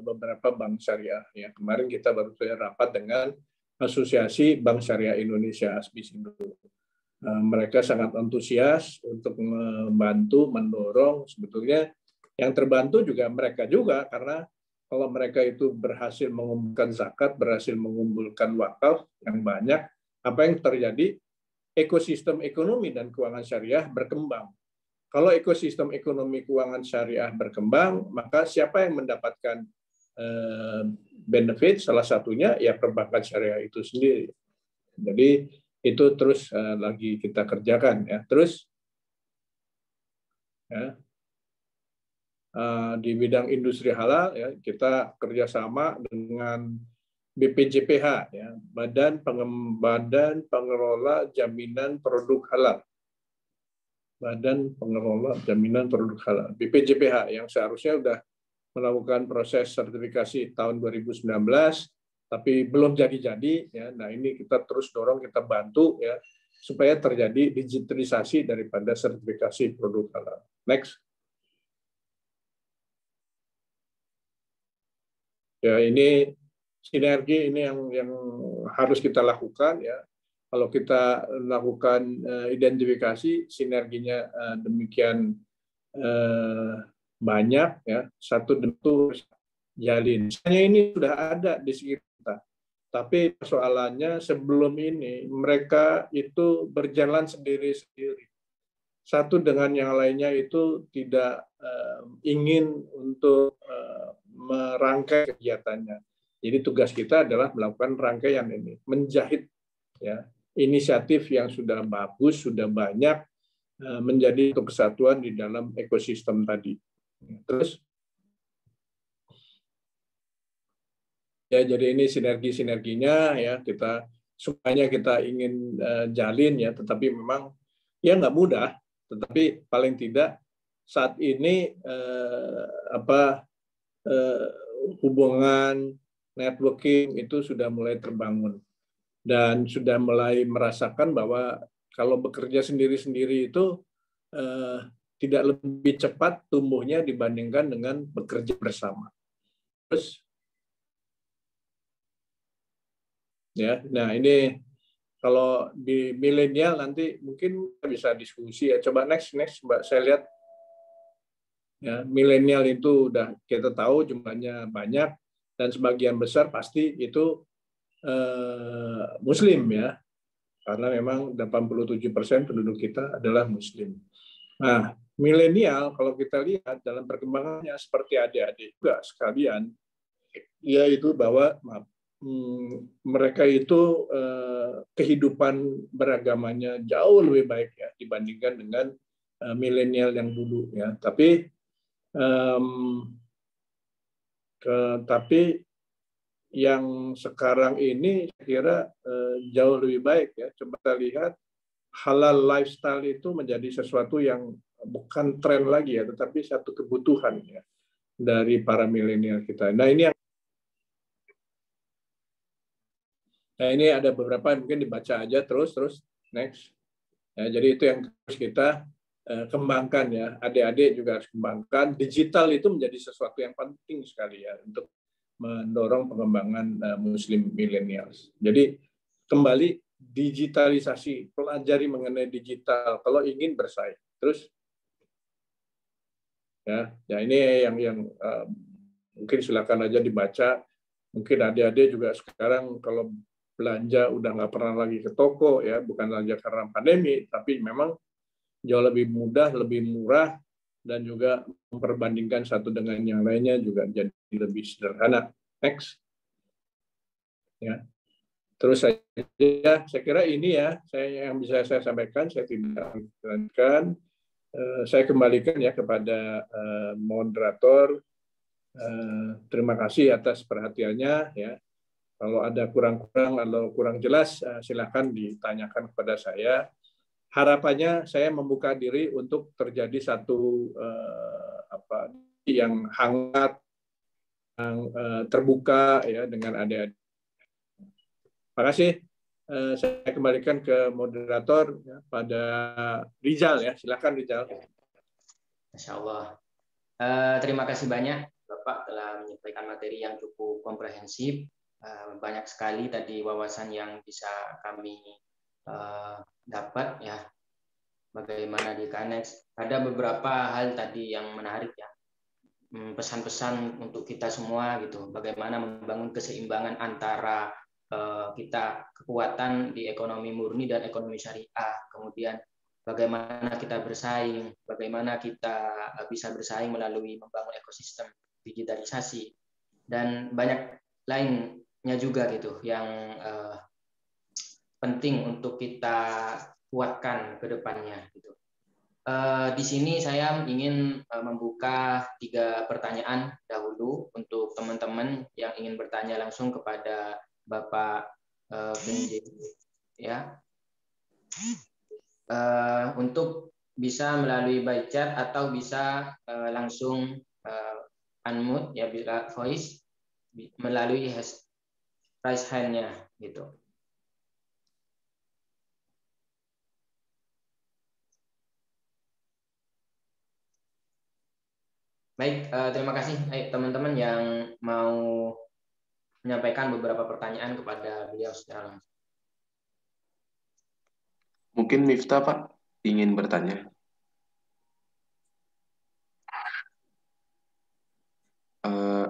beberapa bank syariah. Ya, kemarin kita baru saja rapat dengan Asosiasi Bank Syariah Indonesia, ASBISindo. Mereka sangat antusias untuk membantu, mendorong. Sebetulnya yang terbantu juga mereka juga, karena kalau mereka itu berhasil mengumpulkan zakat, berhasil mengumpulkan wakaf yang banyak, apa yang terjadi? Ekosistem ekonomi dan keuangan syariah berkembang. Kalau ekosistem ekonomi keuangan syariah berkembang, maka siapa yang mendapatkan benefit? Salah satunya ya perbankan syariah itu sendiri. Jadi itu terus lagi kita kerjakan, ya. Terus, ya, di bidang industri halal, ya, kita kerjasama dengan BPJPH, ya, Badan Pengelola Jaminan Produk Halal. Badan Pengelola Jaminan Produk Halal, BPJPH, yang seharusnya sudah melakukan proses sertifikasi tahun 2019, tapi belum jadi-jadi, ya. Nah, ini kita terus dorong, kita bantu, ya, supaya terjadi digitalisasi daripada sertifikasi produk halal. Next. Ya, ini sinergi ini yang harus kita lakukan, ya. Kalau kita lakukan identifikasi sinerginya demikian banyak, ya, satu tentu jalin. Misalnya ini sudah ada di sekitar kita, tapi persoalannya sebelum ini mereka itu berjalan sendiri-sendiri. Satu dengan yang lainnya itu tidak ingin untuk merangkai kegiatannya. Jadi tugas kita adalah melakukan rangkaian ini, menjahit, ya, inisiatif yang sudah bagus, sudah banyak, menjadi kesatuan di dalam ekosistem tadi. Terus, ya, jadi ini sinerginya, ya, semuanya kita ingin jalin, ya, tetapi memang ya nggak mudah, tetapi paling tidak saat ini hubungan networking itu sudah mulai terbangun dan sudah mulai merasakan bahwa kalau bekerja sendiri-sendiri itu tidak lebih cepat tumbuhnya dibandingkan dengan bekerja bersama. Terus, ya, nah ini kalau di milenial nanti mungkin kita bisa diskusi ya. Coba next, Mbak, saya lihat ya, milenial itu udah kita tahu jumlahnya banyak dan sebagian besar pasti itu Muslim ya, karena memang 87% penduduk kita adalah Muslim. Nah, milenial kalau kita lihat dalam perkembangannya seperti adik-adik juga sekalian, yaitu bahwa mereka itu kehidupan beragamanya jauh lebih baik ya dibandingkan dengan milenial yang dulu ya. Tapi yang sekarang ini saya kira jauh lebih baik ya. Coba kita lihat halal lifestyle itu menjadi sesuatu yang bukan tren lagi ya, tetapi satu kebutuhan ya dari para milenial kita. Nah ini ada beberapa mungkin dibaca aja terus next. Ya, jadi itu yang harus kita kembangkan ya. Adik-adik juga harus kembangkan. Digital itu menjadi sesuatu yang penting sekali ya untuk mendorong pengembangan Muslim millennials. Jadi kembali digitalisasi, pelajari mengenai digital kalau ingin bersaing. Terus ya ini yang mungkin silakan aja dibaca. Mungkin adik-adik juga sekarang kalau belanja udah nggak pernah lagi ke toko ya, bukan saja karena pandemi, tapi memang jauh lebih mudah, lebih murah, dan juga memperbandingkan satu dengan yang lainnya juga jadi lebih sederhana. Next. Ya. Terus saya kira ini ya yang bisa saya sampaikan, saya tidak lanjutkan. Saya kembalikan ya kepada moderator. Terima kasih atas perhatiannya ya. Kalau ada kurang-kurang atau kurang jelas, silakan ditanyakan kepada saya. Harapannya saya membuka diri untuk terjadi satu yang hangat, yang terbuka ya dengan adik-adik. Terima kasih. Saya kembalikan ke moderator ya, pada Rizal ya. Silakan Rizal. Masya Allah. Terima kasih banyak Bapak telah menyampaikan materi yang cukup komprehensif. Banyak sekali tadi wawasan yang bisa kami dapat ya. Bagaimana di Kanex. Ada beberapa hal tadi yang menarik ya. Pesan-pesan untuk kita semua gitu. Bagaimana membangun keseimbangan antara kita kekuatan di ekonomi murni dan ekonomi syariah. Kemudian bagaimana kita bersaing, bagaimana kita bisa bersaing melalui membangun ekosistem digitalisasi dan banyak lainnya juga gitu yang penting untuk kita kuatkan ke depannya gitu. Di sini saya ingin membuka 3 pertanyaan dahulu untuk teman-teman yang ingin bertanya langsung kepada Bapak PJ ya. Untuk bisa melalui by chat atau bisa langsung unmute ya bila voice melalui raise hand-nya gitu. Baik, terima kasih teman-teman yang mau menyampaikan beberapa pertanyaan kepada beliau secara langsung. Mungkin Miftah, Pak, ingin bertanya.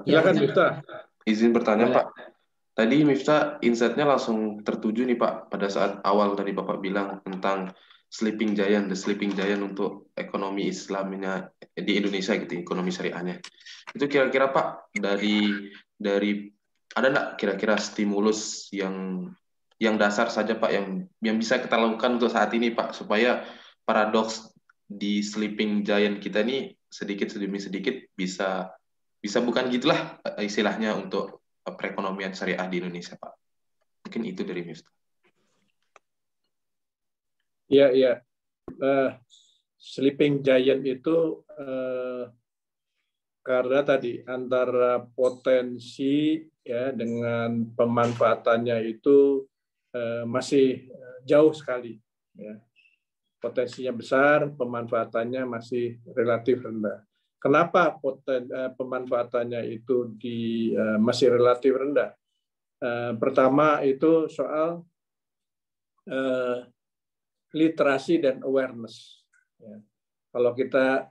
Silakan Miftah. Izin bertanya, Boleh. Pak. Tadi Miftah insight-nya langsung tertuju nih, Pak, pada saat awal tadi Bapak bilang tentang sleeping giant, the sleeping giant untuk ekonomi Islamnya di Indonesia gitu, ekonomi syariahnya. Itu kira-kira Pak dari ada nggak kira-kira stimulus yang dasar saja Pak yang bisa kita lakukan untuk saat ini Pak supaya paradoks di sleeping giant kita ini sedikit demi sedikit bisa bukan gitulah istilahnya untuk perekonomian syariah di Indonesia Pak. Mungkin itu dari Miftah. Iya. sleeping giant itu karena tadi antara potensi ya dengan pemanfaatannya itu masih jauh sekali. Ya. Potensinya besar, pemanfaatannya masih relatif rendah. Kenapa pemanfaatannya itu masih relatif rendah? Pertama itu soal literasi dan awareness. Ya. Kalau kita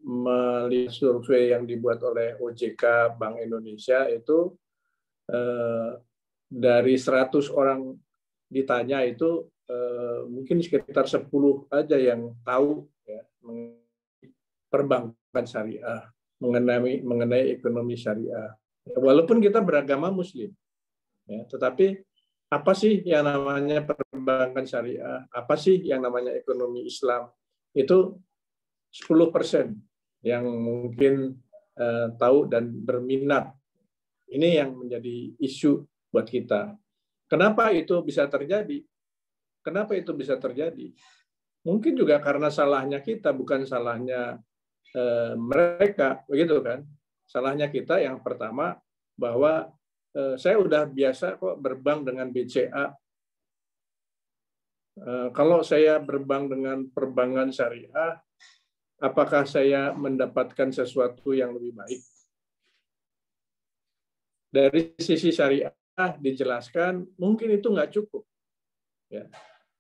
melihat survei yang dibuat oleh OJK Bank Indonesia itu dari 100 orang ditanya itu mungkin sekitar 10 aja yang tahu ya, perbankan syariah, mengenai ekonomi syariah. Walaupun kita beragama Muslim, ya, tetapi apa sih yang namanya perbankan syariah? Apa sih yang namanya ekonomi Islam? Itu 10% yang mungkin tahu dan berminat. Ini yang menjadi isu buat kita. Kenapa itu bisa terjadi? Kenapa itu bisa terjadi? Mungkin juga karena salahnya kita, bukan salahnya mereka, begitu kan? Salahnya kita yang pertama bahwa saya udah biasa kok berbank dengan BCA. Kalau saya berbank dengan perbankan syariah, apakah saya mendapatkan sesuatu yang lebih baik? Dari sisi syariah dijelaskan, mungkin itu nggak cukup. Ya.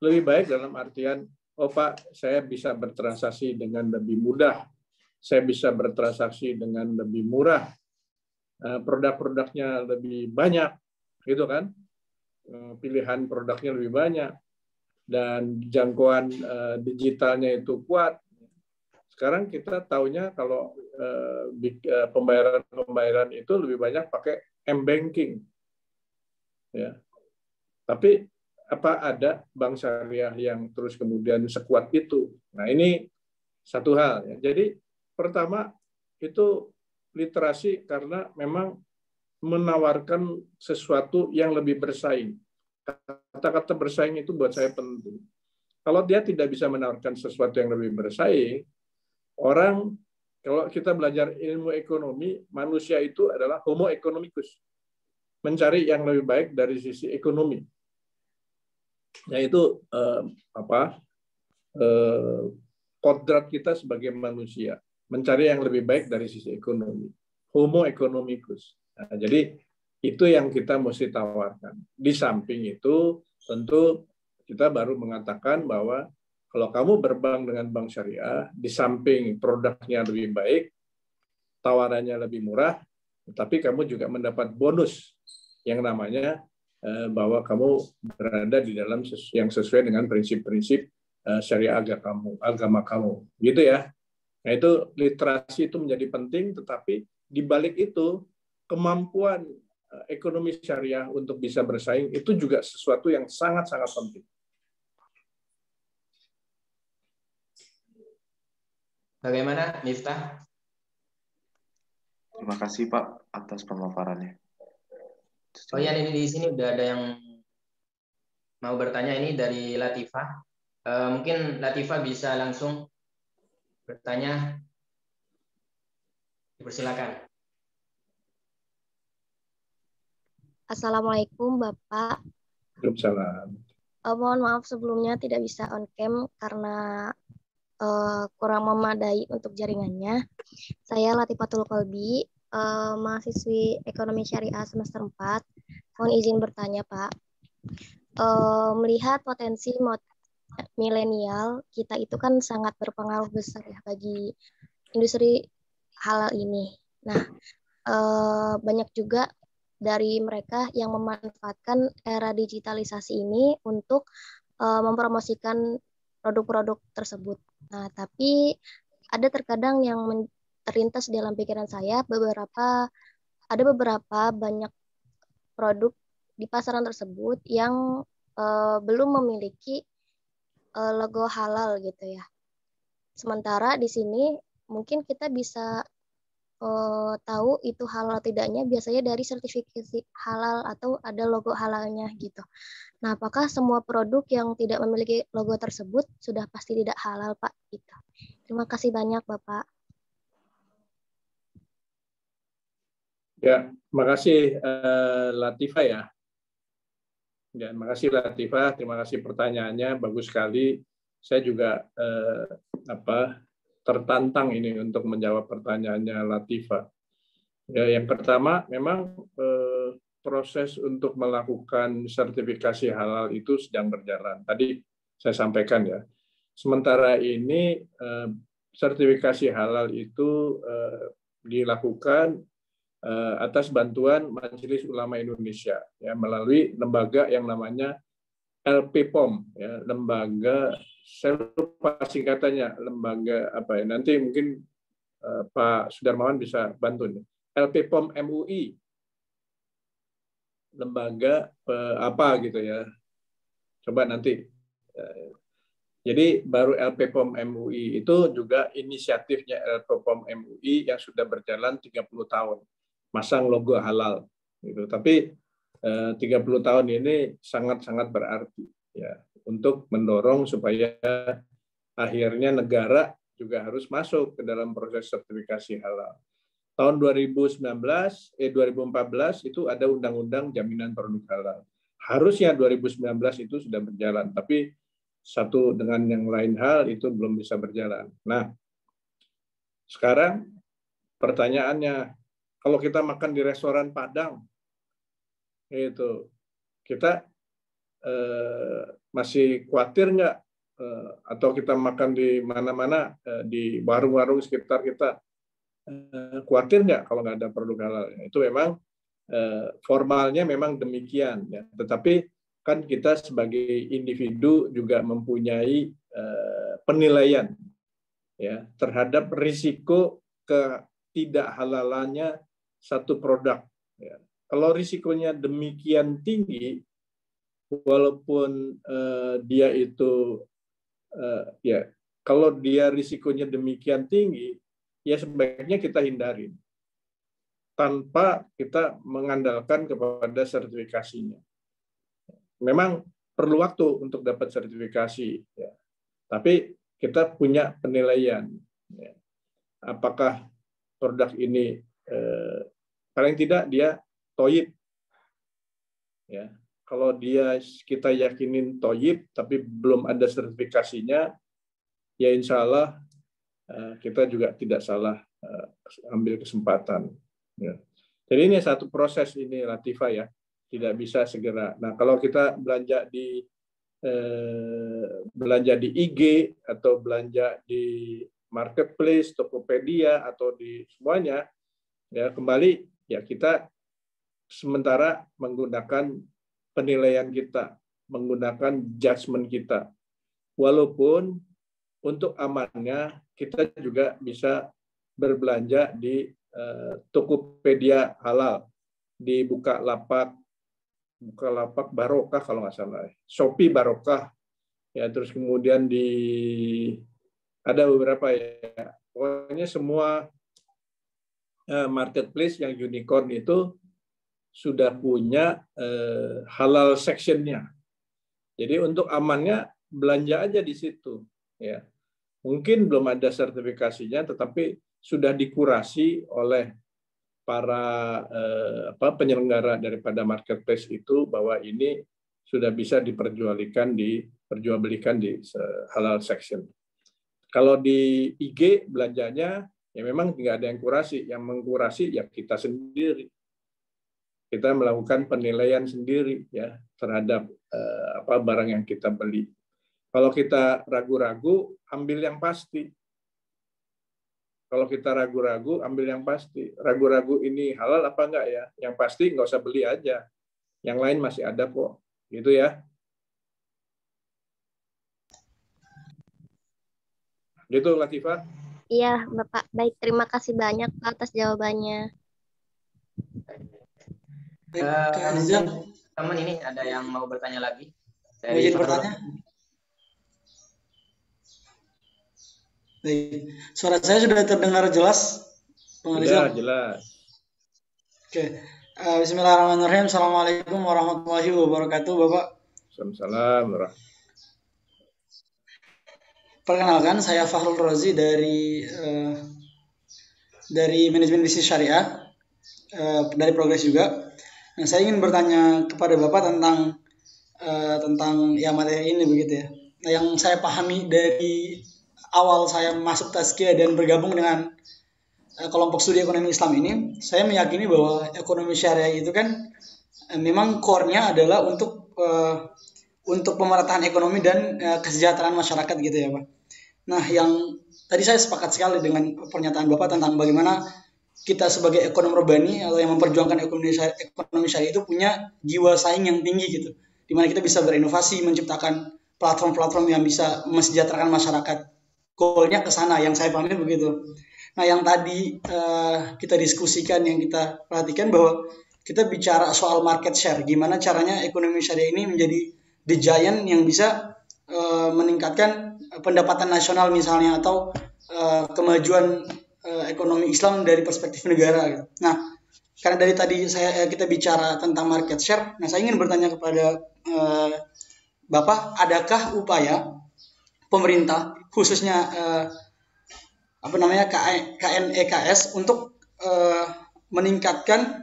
Lebih baik dalam artian, oh Pak, saya bisa bertransaksi dengan lebih mudah, saya bisa bertransaksi dengan lebih murah, produk-produknya lebih banyak, gitu kan? Pilihan produknya lebih banyak, dan jangkauan digitalnya itu kuat. Sekarang kita taunya kalau pembayaran itu lebih banyak pakai m-banking, ya. Tapi apa ada bank syariah yang terus kemudian sekuat itu? Nah ini satu hal. Ya. Jadi pertama itu literasi karena memang menawarkan sesuatu yang lebih bersaing. Kata-kata bersaing itu buat saya penting. Kalau dia tidak bisa menawarkan sesuatu yang lebih bersaing, orang, kalau kita belajar ilmu ekonomi, manusia itu adalah homo economicus, mencari yang lebih baik dari sisi ekonomi. Yaitu kodrat kita sebagai manusia, mencari yang lebih baik dari sisi ekonomi. Homo economicus. Nah, jadi itu yang kita mesti tawarkan. Di samping itu, tentu kita baru mengatakan bahwa kalau kamu berbank dengan bank syariah, di samping produknya lebih baik, tawarannya lebih murah, tapi kamu juga mendapat bonus yang namanya bahwa kamu berada di dalam yang sesuai dengan prinsip-prinsip syariah agama kamu, gitu ya. Nah itu literasi itu menjadi penting, tetapi di balik itu kemampuan ekonomi syariah untuk bisa bersaing itu juga sesuatu yang sangat-sangat penting. Bagaimana, Miftah? Terima kasih Pak atas pemaparannya. Oh ya, ini di sini udah ada yang mau bertanya, ini dari Latifah. Mungkin Latifah bisa langsung bertanya. Dipersilakan. Assalamualaikum Bapak. Waalaikumsalam. Mohon maaf sebelumnya tidak bisa on cam karena kurang memadai untuk jaringannya. Saya Latifatul Kolbi, mahasiswi Ekonomi Syariah semester 4. Mohon izin bertanya Pak. Melihat potensi milenial kita itu kan sangat berpengaruh besar ya bagi industri halal ini. Nah, banyak juga dari mereka yang memanfaatkan era digitalisasi ini untuk mempromosikan produk-produk tersebut. Nah, tapi ada terkadang yang terlintas dalam pikiran saya ada beberapa banyak produk di pasaran tersebut yang belum memiliki logo halal gitu ya. Sementara di sini mungkin kita bisa tahu itu halal tidaknya biasanya dari sertifikasi halal atau ada logo halalnya gitu. Nah, apakah semua produk yang tidak memiliki logo tersebut sudah pasti tidak halal, Pak? Gitu. Terima kasih banyak, Bapak. Ya, makasih Latifah ya. Ya, makasih Latifah, terima kasih pertanyaannya, bagus sekali. Saya juga tertantang ini untuk menjawab pertanyaannya Latifah. Ya, yang pertama, memang proses untuk melakukan sertifikasi halal itu sedang berjalan. Tadi saya sampaikan ya. Sementara ini sertifikasi halal itu dilakukan atas bantuan Majelis Ulama Indonesia ya, melalui lembaga yang namanya LPPOM ya, lembaga, saya lupa singkatannya, lembaga apa ya, nanti mungkin Pak Sudarmawan bisa bantu nih. LPPOM MUI, lembaga apa gitu ya, coba nanti. Jadi baru LPPOM MUI itu juga inisiatifnya LPPOM MUI yang sudah berjalan 30 tahun. Masang logo halal gitu. Tapi 30 tahun ini sangat-sangat berarti ya untuk mendorong supaya akhirnya negara juga harus masuk ke dalam proses sertifikasi halal. Tahun 2014 itu ada undang-undang jaminan produk halal. Harusnya 2019 itu sudah berjalan, tapi satu dengan yang lain hal itu belum bisa berjalan. Nah, sekarang pertanyaannya, kalau kita makan di restoran Padang, itu kita masih khawatir nggak? Atau kita makan di mana-mana, di warung-warung sekitar kita, khawatir nggak kalau nggak ada produk halal? Itu memang formalnya memang demikian. Ya. Tetapi kan kita sebagai individu juga mempunyai penilaian ya terhadap risiko ketidakhalalannya satu produk. Ya. Kalau risikonya demikian tinggi, walaupun dia itu ya kalau dia risikonya demikian tinggi, ya sebaiknya kita hindarin tanpa kita mengandalkan kepada sertifikasinya. Memang perlu waktu untuk dapat sertifikasi, ya. Tapi kita punya penilaian. Ya. Apakah produk ini paling tidak dia toyib, ya. Kalau kita yakinin toyib tapi belum ada sertifikasinya, ya insya Allah kita juga tidak salah ambil kesempatan. Ya. Jadi ini satu proses ini Latifah ya, tidak bisa segera. Nah kalau kita belanja di IG atau belanja di marketplace, Tokopedia atau di semuanya, ya kembali ya kita sementara menggunakan penilaian kita, menggunakan judgement kita. Walaupun untuk amannya kita juga bisa berbelanja di Tokopedia halal, di Bukalapak Barokah kalau nggak salah, Shopee Barokah, ya terus kemudian ada beberapa ya, pokoknya semua marketplace yang unicorn itu sudah punya halal sectionnya. Jadi untuk amannya belanja aja di situ. Ya, mungkin belum ada sertifikasinya, tetapi sudah dikurasi oleh para penyelenggara daripada marketplace itu bahwa ini sudah bisa diperjualbelikan di halal section. Kalau di IG belanjanya ya memang tidak ada yang kurasi, yang mengkurasi ya kita sendiri. Kita melakukan penilaian sendiri ya terhadap barang yang kita beli. Kalau kita ragu-ragu, ambil yang pasti. Kalau kita ragu-ragu, ambil yang pasti. Ragu-ragu ini halal apa enggak ya? Yang pasti nggak usah beli aja. Yang lain masih ada kok. Gitu ya. Gitu Latifah? Iya, Bapak. Baik, terima kasih banyak Pak atas jawabannya. Teman ini ada yang mau bertanya lagi? Dari bertanya? Baik. Suara saya sudah terdengar jelas? Bang Rizal? Jelas. Oke. Bismillahirrahmanirrahim. Assalamualaikum warahmatullahi wabarakatuh, Bapak. Assalamualaikum. Perkenalkan, saya Fahrul Rozi dari Manajemen Bisnis Syariah, dari Progres juga. Nah, saya ingin bertanya kepada Bapak tentang ya materi ini begitu ya. Nah, yang saya pahami dari awal saya masuk Tazkiyah dan bergabung dengan kelompok studi ekonomi Islam ini, saya meyakini bahwa ekonomi syariah itu kan memang core-nya adalah untuk pemerataan ekonomi dan kesejahteraan masyarakat gitu ya Pak. Nah, yang tadi saya sepakat sekali dengan pernyataan Bapak tentang bagaimana kita sebagai ekonom rebani atau yang memperjuangkan ekonomi syariah itu punya jiwa saing yang tinggi gitu, di mana kita bisa berinovasi, menciptakan platform-platform yang bisa mesejahterakan masyarakat. Goalnya ke sana, yang saya pahami begitu. Nah, yang tadi kita diskusikan, yang kita perhatikan bahwa kita bicara soal market share, gimana caranya ekonomi syariah ini menjadi the giant yang bisa meningkatkan pendapatan nasional misalnya, atau kemajuan ekonomi Islam dari perspektif negara gitu. Nah, karena dari tadi kita bicara tentang market share, nah saya ingin bertanya kepada Bapak, adakah upaya pemerintah khususnya KNEKS untuk meningkatkan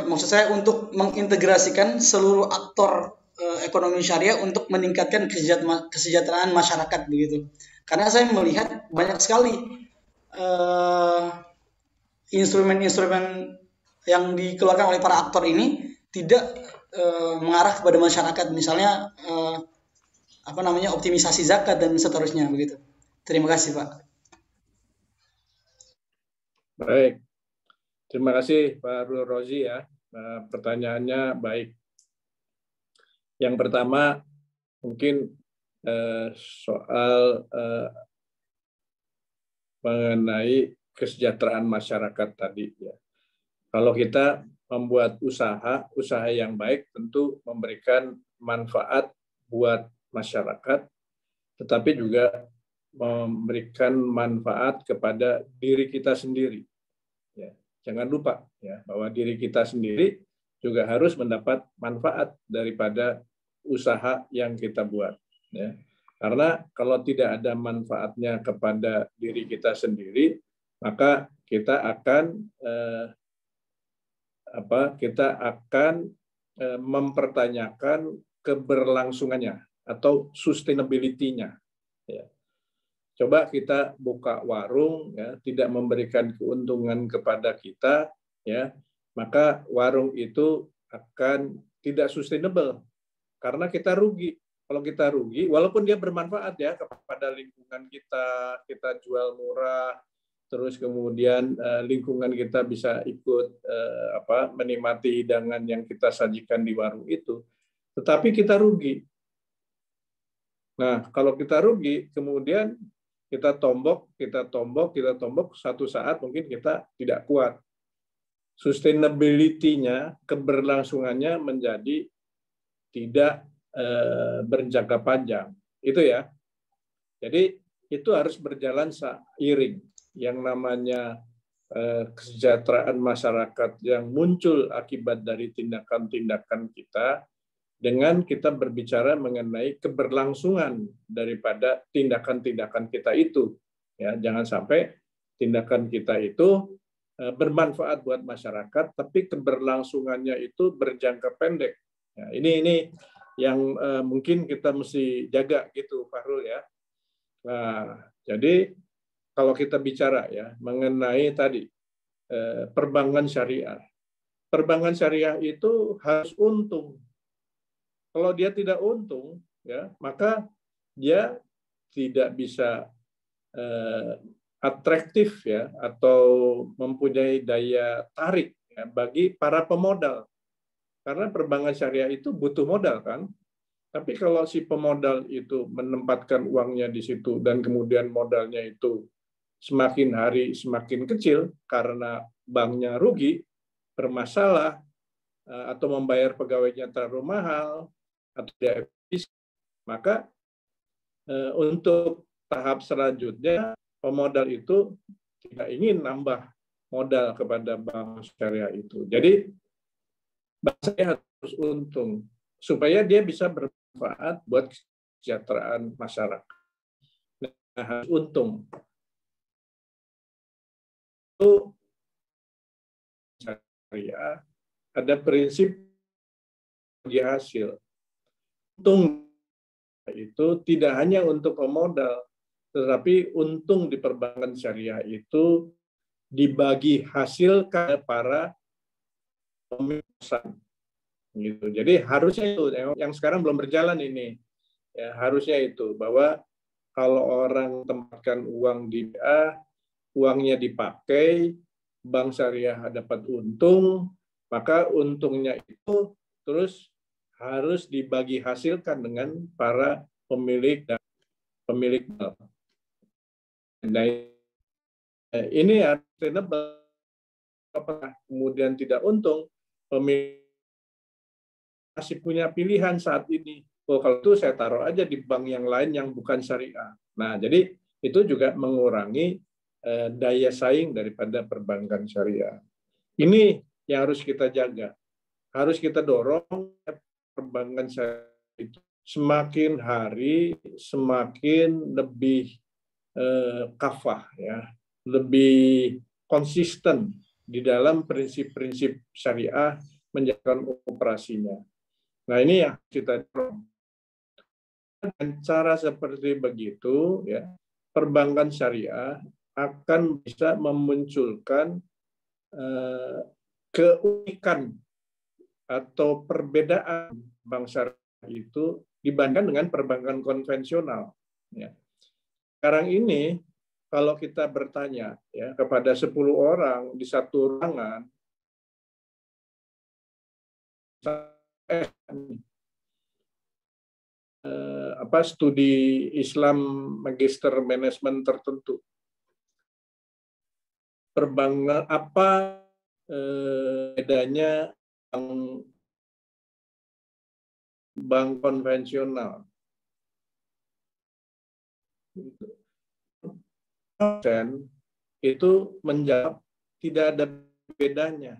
maksud saya untuk mengintegrasikan seluruh aktor ekonomi syariah untuk meningkatkan kesejahteraan masyarakat begitu. Karena saya melihat banyak sekali instrumen-instrumen yang dikeluarkan oleh para aktor ini tidak mengarah kepada masyarakat, misalnya optimisasi zakat dan seterusnya begitu. Terima kasih, Pak. Baik. Terima kasih Pak Rozi ya. Pertanyaannya baik. Yang pertama mungkin soal mengenai kesejahteraan masyarakat tadi ya. Kalau kita membuat usaha yang baik tentu memberikan manfaat buat masyarakat, tetapi juga memberikan manfaat kepada diri kita sendiri. Ya, jangan lupa ya bahwa diri kita sendiri juga harus mendapat manfaat daripada usaha yang kita buat. Ya. Karena kalau tidak ada manfaatnya kepada diri kita sendiri, maka kita akan mempertanyakan keberlangsungannya atau sustainability-nya. Ya. Coba kita buka warung, ya, tidak memberikan keuntungan kepada kita, ya, maka warung itu akan tidak sustainable karena kita rugi. Kalau kita rugi, walaupun dia bermanfaat ya kepada lingkungan kita jual murah, terus kemudian lingkungan kita bisa ikut menikmati hidangan yang kita sajikan di warung itu, tetapi kita rugi. Nah, kalau kita rugi, kemudian kita tombok, satu saat mungkin kita tidak kuat. Sustainability-nya, keberlangsungannya menjadi tidak berjangka panjang. Itu ya. Jadi itu harus berjalan seiring. Yang namanya kesejahteraan masyarakat yang muncul akibat dari tindakan-tindakan kita, dengan kita berbicara mengenai keberlangsungan daripada tindakan-tindakan kita itu. Ya, jangan sampai tindakan kita itu bermanfaat buat masyarakat, tapi keberlangsungannya itu berjangka pendek. Ya, ini yang mungkin kita mesti jaga gitu, Fahrul ya. Nah, jadi kalau kita bicara ya mengenai tadi perbankan syariah. Perbankan syariah itu harus untung. Kalau dia tidak untung, ya maka dia tidak bisa atraktif ya atau mempunyai daya tarik ya, bagi para pemodal. Karena perbankan syariah itu butuh modal kan. Tapi kalau si pemodal itu menempatkan uangnya di situ dan kemudian modalnya itu semakin hari semakin kecil karena banknya rugi, bermasalah, atau membayar pegawainya terlalu mahal, atau dia efisien, maka untuk tahap selanjutnya pemodal itu tidak ingin nambah modal kepada bank syariah itu. Jadi bank syariah harus untung supaya dia bisa bermanfaat buat kesejahteraan masyarakat. Nah, harus untung. Itu syariah ada prinsip bagi hasil. Untung itu tidak hanya untuk pemodal, tetapi untung di perbankan syariah itu dibagi hasil ke para pemilik perusahaan. Gitu. Jadi harusnya itu yang sekarang belum berjalan ini. Ya, harusnya itu bahwa kalau orang tempatkan uang di BA, uangnya dipakai, bank syariah dapat untung, maka untungnya itu terus harus dibagi hasilkan dengan para pemilik dan pemilik bank. Nah, ini sustainable. Apakah kemudian tidak untung, pemilik masih punya pilihan saat ini. Oh, kalau itu saya taruh aja di bank yang lain yang bukan syariah. Nah, jadi itu juga mengurangi daya saing daripada perbankan syariah. Ini yang harus kita jaga. Harus kita dorong perbankan syariah itu semakin hari semakin lebih kafah, ya, lebih konsisten di dalam prinsip-prinsip syariah menjalankan operasinya. Nah, ini yang kita dorong. Dan cara seperti begitu, ya, perbankan syariah akan bisa memunculkan keunikan atau perbedaan bank syariah itu dibandingkan dengan perbankan konvensional. Ya. Sekarang ini kalau kita bertanya, ya, kepada 10 orang di satu ruangan, studi Islam magister manajemen tertentu, perbankan apa bedanya bank konvensional? Itu menjawab tidak ada bedanya.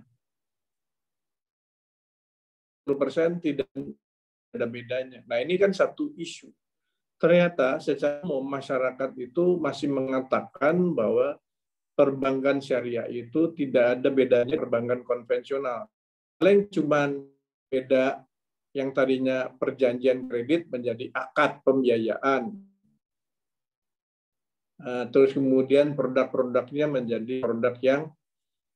10% tidak ada bedanya. Nah, ini kan satu isu. Ternyata secara umum masyarakat itu masih mengatakan bahwa perbankan syariah itu tidak ada bedanya perbankan konvensional. Paling cuma beda yang tadinya perjanjian kredit menjadi akad pembiayaan. Terus kemudian produk-produknya menjadi produk yang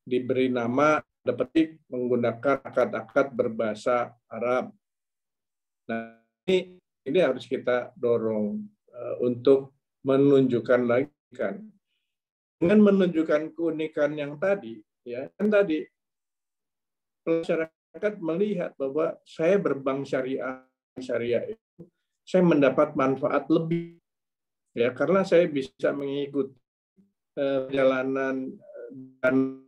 diberi nama petik menggunakan akad-akad berbahasa Arab. Nah, ini harus kita dorong untuk menunjukkan lagi kan. Dengan menunjukkan keunikan yang tadi, ya kan tadi masyarakat melihat bahwa saya berbank syariah itu saya mendapat manfaat lebih, ya, karena saya bisa mengikuti perjalanan dan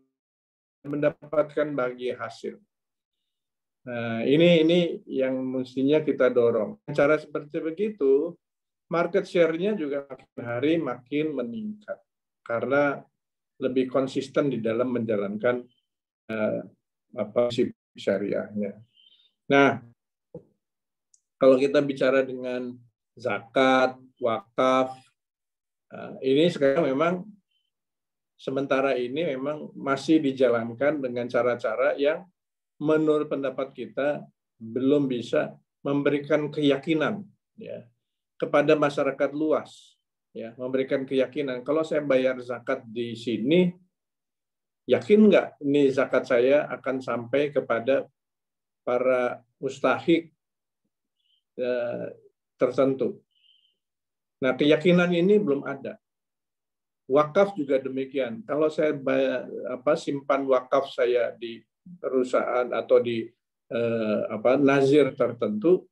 mendapatkan bagi hasil. Nah, ini yang mestinya kita dorong. Cara seperti begitu, market share-nya juga makin hari makin meningkat karena lebih konsisten di dalam menjalankan prinsip syariahnya. Nah, kalau kita bicara dengan zakat, wakaf, ini sekarang memang sementara ini memang masih dijalankan dengan cara-cara yang menurut pendapat kita belum bisa memberikan keyakinan, ya, kepada masyarakat luas, ya, memberikan keyakinan kalau saya bayar zakat di sini, yakin nggak ini zakat saya akan sampai kepada para mustahik tertentu. Nah, keyakinan ini belum ada. Wakaf juga demikian. Kalau saya simpan wakaf saya di perusahaan atau di nazir tertentu,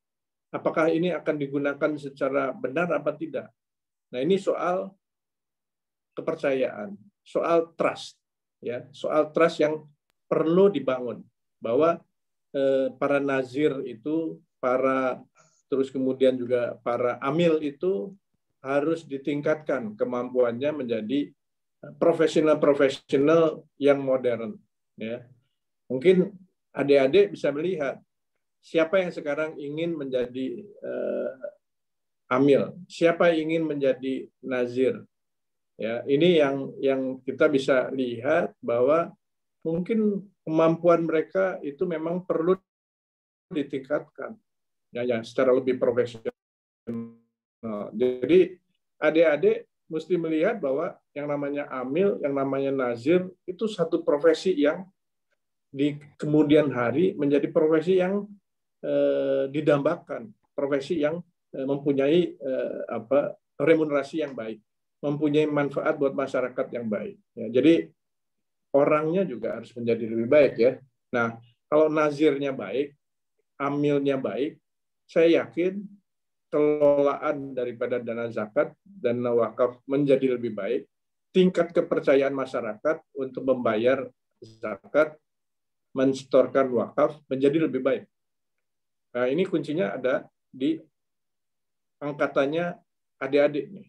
apakah ini akan digunakan secara benar apa tidak? Nah, ini soal kepercayaan, soal trust, ya, soal trust yang perlu dibangun bahwa para nazir itu, terus kemudian juga para amil itu harus ditingkatkan kemampuannya menjadi profesional yang modern. Ya. Mungkin adik-adik bisa melihat siapa yang sekarang ingin menjadi amil, siapa yang ingin menjadi nazir. Ya, ini yang kita bisa lihat bahwa mungkin kemampuan mereka itu memang perlu ditingkatkan, ya secara lebih profesional. Jadi adik-adik mesti melihat bahwa yang namanya amil, yang namanya nazir itu satu profesi yang di kemudian hari menjadi profesi yang didambakan, profesi yang mempunyai remunerasi yang baik, mempunyai manfaat buat masyarakat yang baik. Ya, jadi orangnya juga harus menjadi lebih baik ya. Nah, kalau nazirnya baik, amilnya baik, saya yakin kelolaan daripada dana zakat dan wakaf menjadi lebih baik, tingkat kepercayaan masyarakat untuk membayar zakat, mensetorkan wakaf menjadi lebih baik. Nah, ini kuncinya ada di angkatannya adik-adik nih.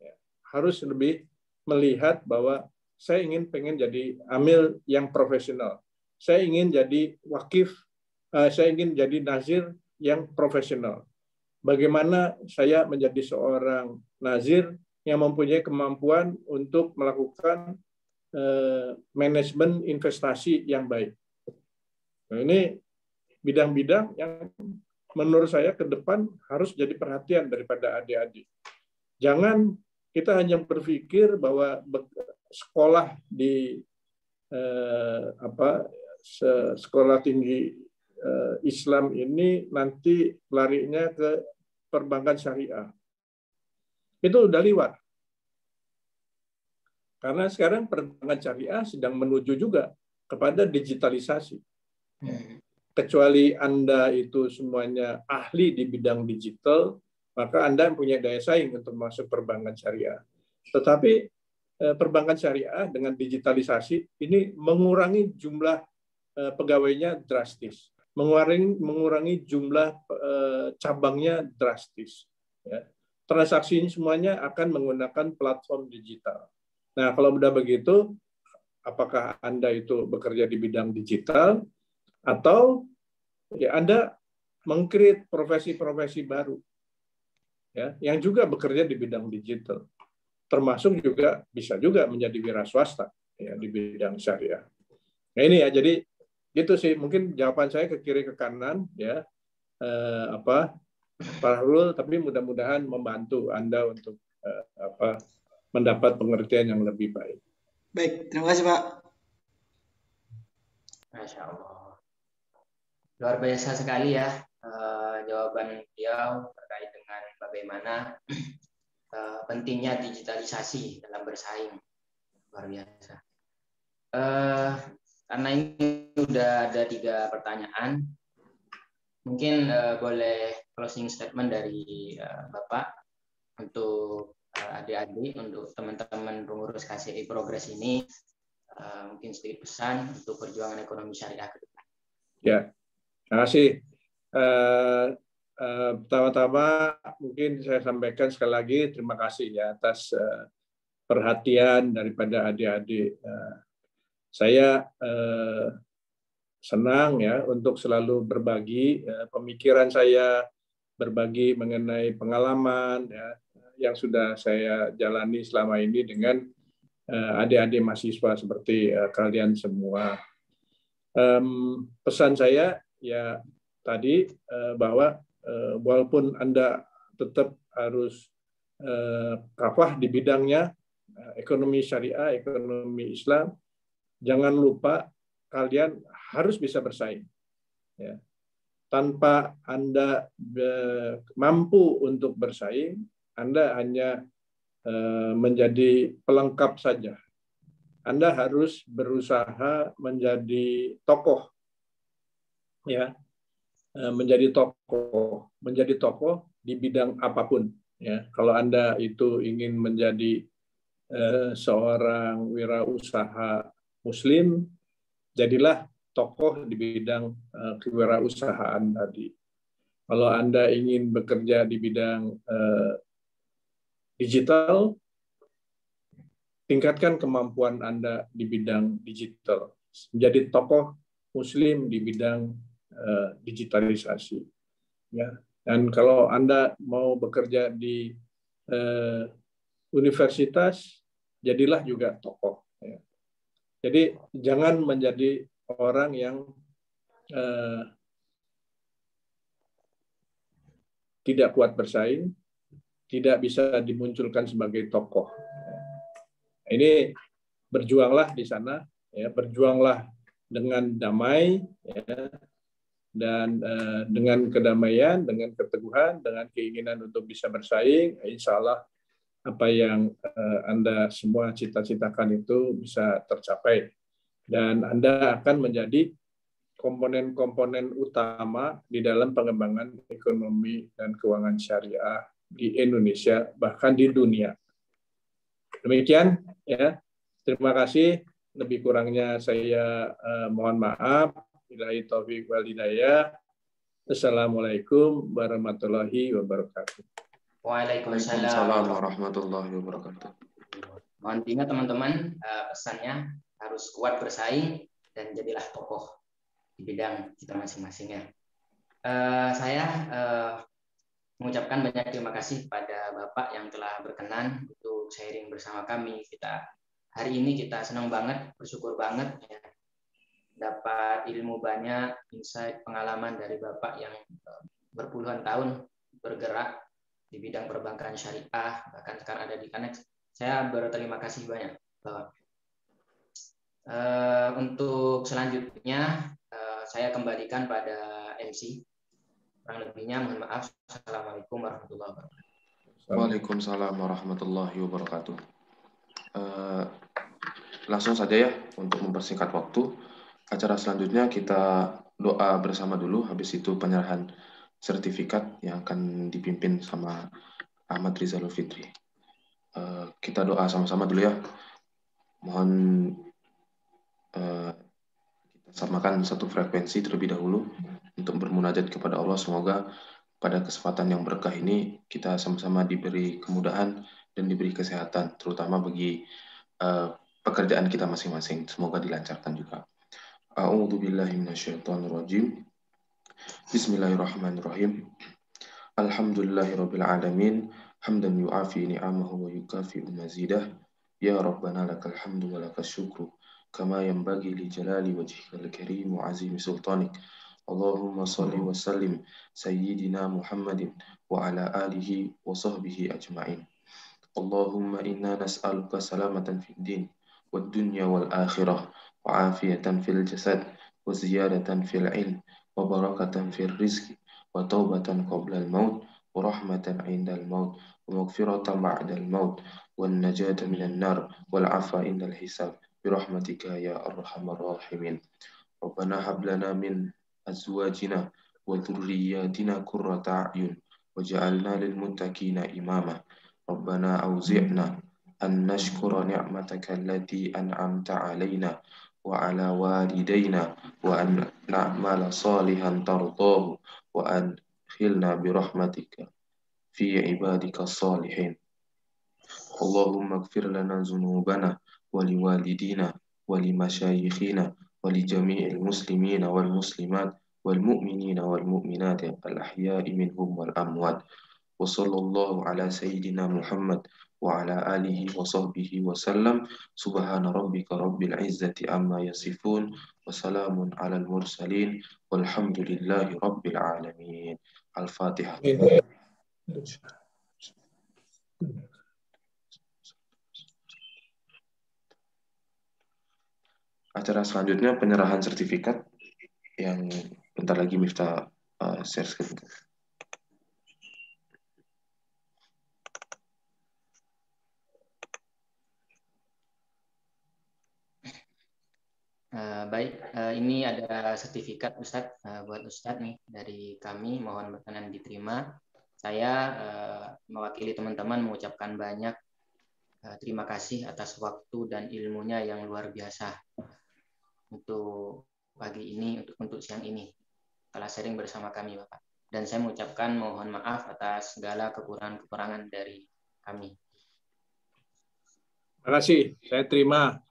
Ya, harus lebih melihat bahwa saya pengen jadi amil yang profesional. Saya ingin jadi wakif, saya ingin jadi nazir yang profesional. Bagaimana saya menjadi seorang nazir yang mempunyai kemampuan untuk melakukan manajemen investasi yang baik. Nah, ini bidang-bidang yang menurut saya ke depan harus jadi perhatian daripada adik-adik. Jangan kita hanya berpikir bahwa sekolah di sekolah tinggi Islam ini nanti larinya ke perbankan syariah. Itu udah liwat. Karena sekarang perbankan syariah sedang menuju juga kepada digitalisasi. Kecuali Anda itu semuanya ahli di bidang digital, maka Anda punya daya saing untuk masuk perbankan syariah. Tetapi perbankan syariah dengan digitalisasi ini mengurangi jumlah pegawainya drastis. Mengurangi jumlah cabangnya drastis. Ya. Transaksi ini semuanya akan menggunakan platform digital. Nah, kalau sudah begitu, apakah Anda itu bekerja di bidang digital atau ya Anda meng-create profesi-profesi baru, ya, yang juga bekerja di bidang digital, termasuk juga bisa juga menjadi wira swasta ya, di bidang syariah. Nah ini ya, jadi gitu sih mungkin jawaban saya ke kiri ke kanan ya Pak Harul, tapi mudah-mudahan membantu Anda untuk mendapat pengertian yang lebih baik. Baik, terima kasih Pak. Masya Allah, luar biasa sekali ya jawaban beliau terkait dengan bagaimana pentingnya digitalisasi dalam bersaing. Luar biasa. Karena ini sudah ada 3 pertanyaan, mungkin boleh closing statement dari Bapak untuk adik-adik, untuk teman-teman pengurus KCI Progres ini, mungkin sedikit pesan untuk perjuangan ekonomi syariah ke depan. Ya, terima kasih. Pertama-tama mungkin saya sampaikan sekali lagi terima kasih ya atas perhatian daripada adik-adik. Saya senang ya untuk selalu berbagi pemikiran saya, berbagi mengenai pengalaman ya, yang sudah saya jalani selama ini dengan adik-adik mahasiswa seperti kalian semua. Pesan saya ya tadi bahwa walaupun Anda tetap harus kafah di bidangnya ekonomi syariah, ekonomi Islam, jangan lupa kalian harus bisa bersaing. Ya. Tanpa Anda mampu untuk bersaing, Anda hanya menjadi pelengkap saja. Anda harus berusaha menjadi tokoh, ya, menjadi tokoh di bidang apapun. Ya, kalau Anda itu ingin menjadi seorang wirausaha Muslim, jadilah tokoh di bidang kewirausahaan tadi. Kalau Anda ingin bekerja di bidang digital, tingkatkan kemampuan Anda di bidang digital, menjadi tokoh Muslim di bidang digitalisasi. Ya. Dan kalau Anda mau bekerja di universitas, jadilah juga tokoh. Ya. Jadi jangan menjadi orang yang tidak kuat bersaing, tidak bisa dimunculkan sebagai tokoh. Ini berjuanglah di sana, ya, berjuanglah dengan damai, ya, dan dengan kedamaian, dengan keteguhan, dengan keinginan untuk bisa bersaing, insya Allah apa yang Anda semua cita-citakan itu bisa tercapai. Dan Anda akan menjadi komponen-komponen utama di dalam pengembangan ekonomi dan keuangan syariah di Indonesia, bahkan di dunia. Demikian, ya. Terima kasih. Lebih kurangnya saya mohon maaf. Billahi taufiq wal hidayah. Assalamualaikum warahmatullahi wabarakatuh. Waalaikumsalam warahmatullahi wabarakatuh. Mohon diingat teman-teman, pesannya harus kuat bersaing dan jadilah tokoh di bidang kita masing-masingnya. Saya mengucapkan banyak terima kasih pada Bapak yang telah berkenan untuk sharing bersama kami. Hari ini kita senang banget, bersyukur banget ya, dapat ilmu banyak, insight, pengalaman dari Bapak yang berpuluhan tahun bergerak di bidang perbankan syariah, bahkan sekarang ada di Connect. Saya berterima kasih banyak, Bapak. Untuk selanjutnya saya kembalikan pada MC. Kurang lebihnya mohon maaf. Assalamualaikum warahmatullahi wabarakatuh. Waalaikumsalam warahmatullahi wabarakatuh. Langsung saja ya, untuk mempersingkat waktu. Acara selanjutnya kita doa bersama dulu, habis itu penyerahan sertifikat yang akan dipimpin sama Ahmad Rizalul Fitri. Kita doa sama-sama dulu ya. Mohon kita samakan satu frekuensi terlebih dahulu untuk bermunajat kepada Allah. Semoga pada kesempatan yang berkah ini kita sama-sama diberi kemudahan dan diberi kesehatan, terutama bagi pekerjaan kita masing-masing. Semoga dilancarkan juga. A'udzu billahi minasyaitonir rajim. Bismillahirrahmanirrahim. Alhamdulillahirabbil alamin, hamdan yu'afi ni'amahu wa yukafi'u mazidah. Ya Rabbana lakal hamdu wa lakas syukru kama yanbaghi li jalali wajhikal karim wa azimi sultanik. Allahumma salli wa sallim sayyidina Muhammadin wa ala alihi wa sahbihi ajma'in. Allahumma inna nas'aluka salamatan fid din wad dunya wal akhirah wa afiyatan fil jasad wa ziyadatan fil ilm wa barakatan fil rizqi wa taubatan qabla al maut wa rahmatan 'inda al maut wa maghfiratan ba'da al maut wan najata minan nar wal 'afwa 'inda al hisab bi rahmatika ya arhamar rahimin. Rabbana hab lana min azwajina wa dhurriyyatina qurrata a'yun waj'alna lil muttaqina imama. Rabbana auzi'na an nashkura ni'mataka allati an'amta 'alaina wa 'ala walidayna wa an na'mala salihan tardahu wa adkhilna bi rahmatika fi ibadika salihin. Allahumma ighfir lana dhunubana wa liwalidina wa limashayikhina wa li jami'il muslimina wal muslimat wal mu'minina wal mu'minat al ahya'i minhum wal amwat. Wa sallallahu ala sayyidina Muhammad wa ala alihi wa sahbihi wa sallam. Subhana rabbika rabbil izzati amma yasifun wa salamun alal mursalin walhamdulillahi rabbil alamin. Al-Fatihah. Acara selanjutnya penyerahan sertifikat yang bentar lagi Miftah share screen. Baik, ini ada sertifikat Ustadz, buat Ustadz nih dari kami, mohon berkenan diterima. Saya mewakili teman-teman mengucapkan banyak terima kasih atas waktu dan ilmunya yang luar biasa untuk pagi ini, untuk siang ini telah sharing bersama kami Bapak. Dan saya mengucapkan mohon maaf atas segala kekurangan-kekurangan dari kami. kasih, saya terima.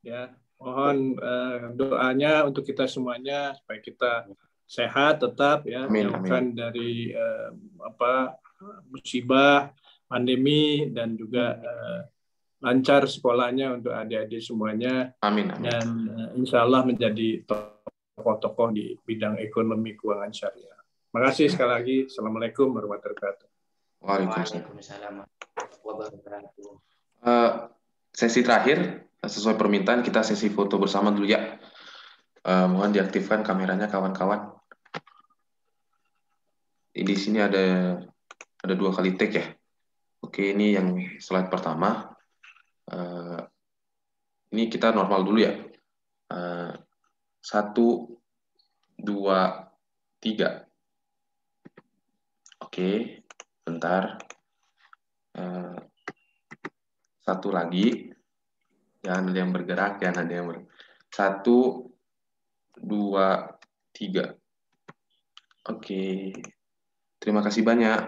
Ya, mohon doanya untuk kita semuanya supaya kita sehat tetap ya, Amin, jauhkan dari musibah, pandemi, dan juga lancar sekolahnya untuk adik-adik semuanya. Amin, amin. Dan insya Allah menjadi tokoh-tokoh di bidang ekonomi keuangan syariah. Terima kasih sekali lagi. Assalamualaikum warahmatullahi wabarakatuh. Waalaikumsalam warahmatullahi wabarakatuh. Sesi terakhir, sesuai permintaan kita sesi foto bersama dulu ya. Mohon diaktifkan kameranya kawan-kawan. Di sini ada 2 kali take ya. Oke, ini yang slide pertama. Ini kita normal dulu ya. 1, 2, 3. Oke, bentar. 1 lagi. Jangan ada yang bergerak, jangan ada yang 1, 2, 3. Oke. Terima kasih banyak.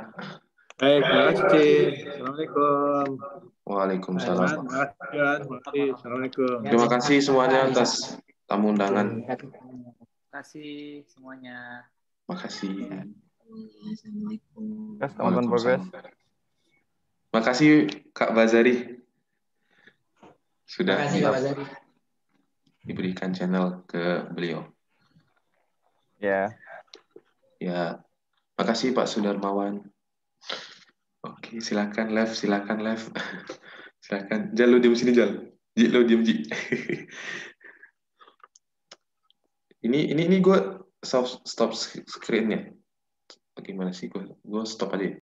Baik, terima kasih. Assalamualaikum. Waalaikumsalam. Terima kasih. Assalamualaikum. Terima kasih semuanya atas tamu undangan. Terima kasih semuanya. Terima kasih. Assalamualaikum. Teman-teman progres. Terima kasih Kak Bazari. Sudah Terima kasih Kak Bazari. diberikan channel ke beliau. Ya. Ya. Makasih Pak Sudarmawan. Oke, silakan live. Silakan. Jal, lo diem sini, Jal. Ji, lo diem, Ji. ini gue stop screen-nya. Bagaimana sih gue stop aja.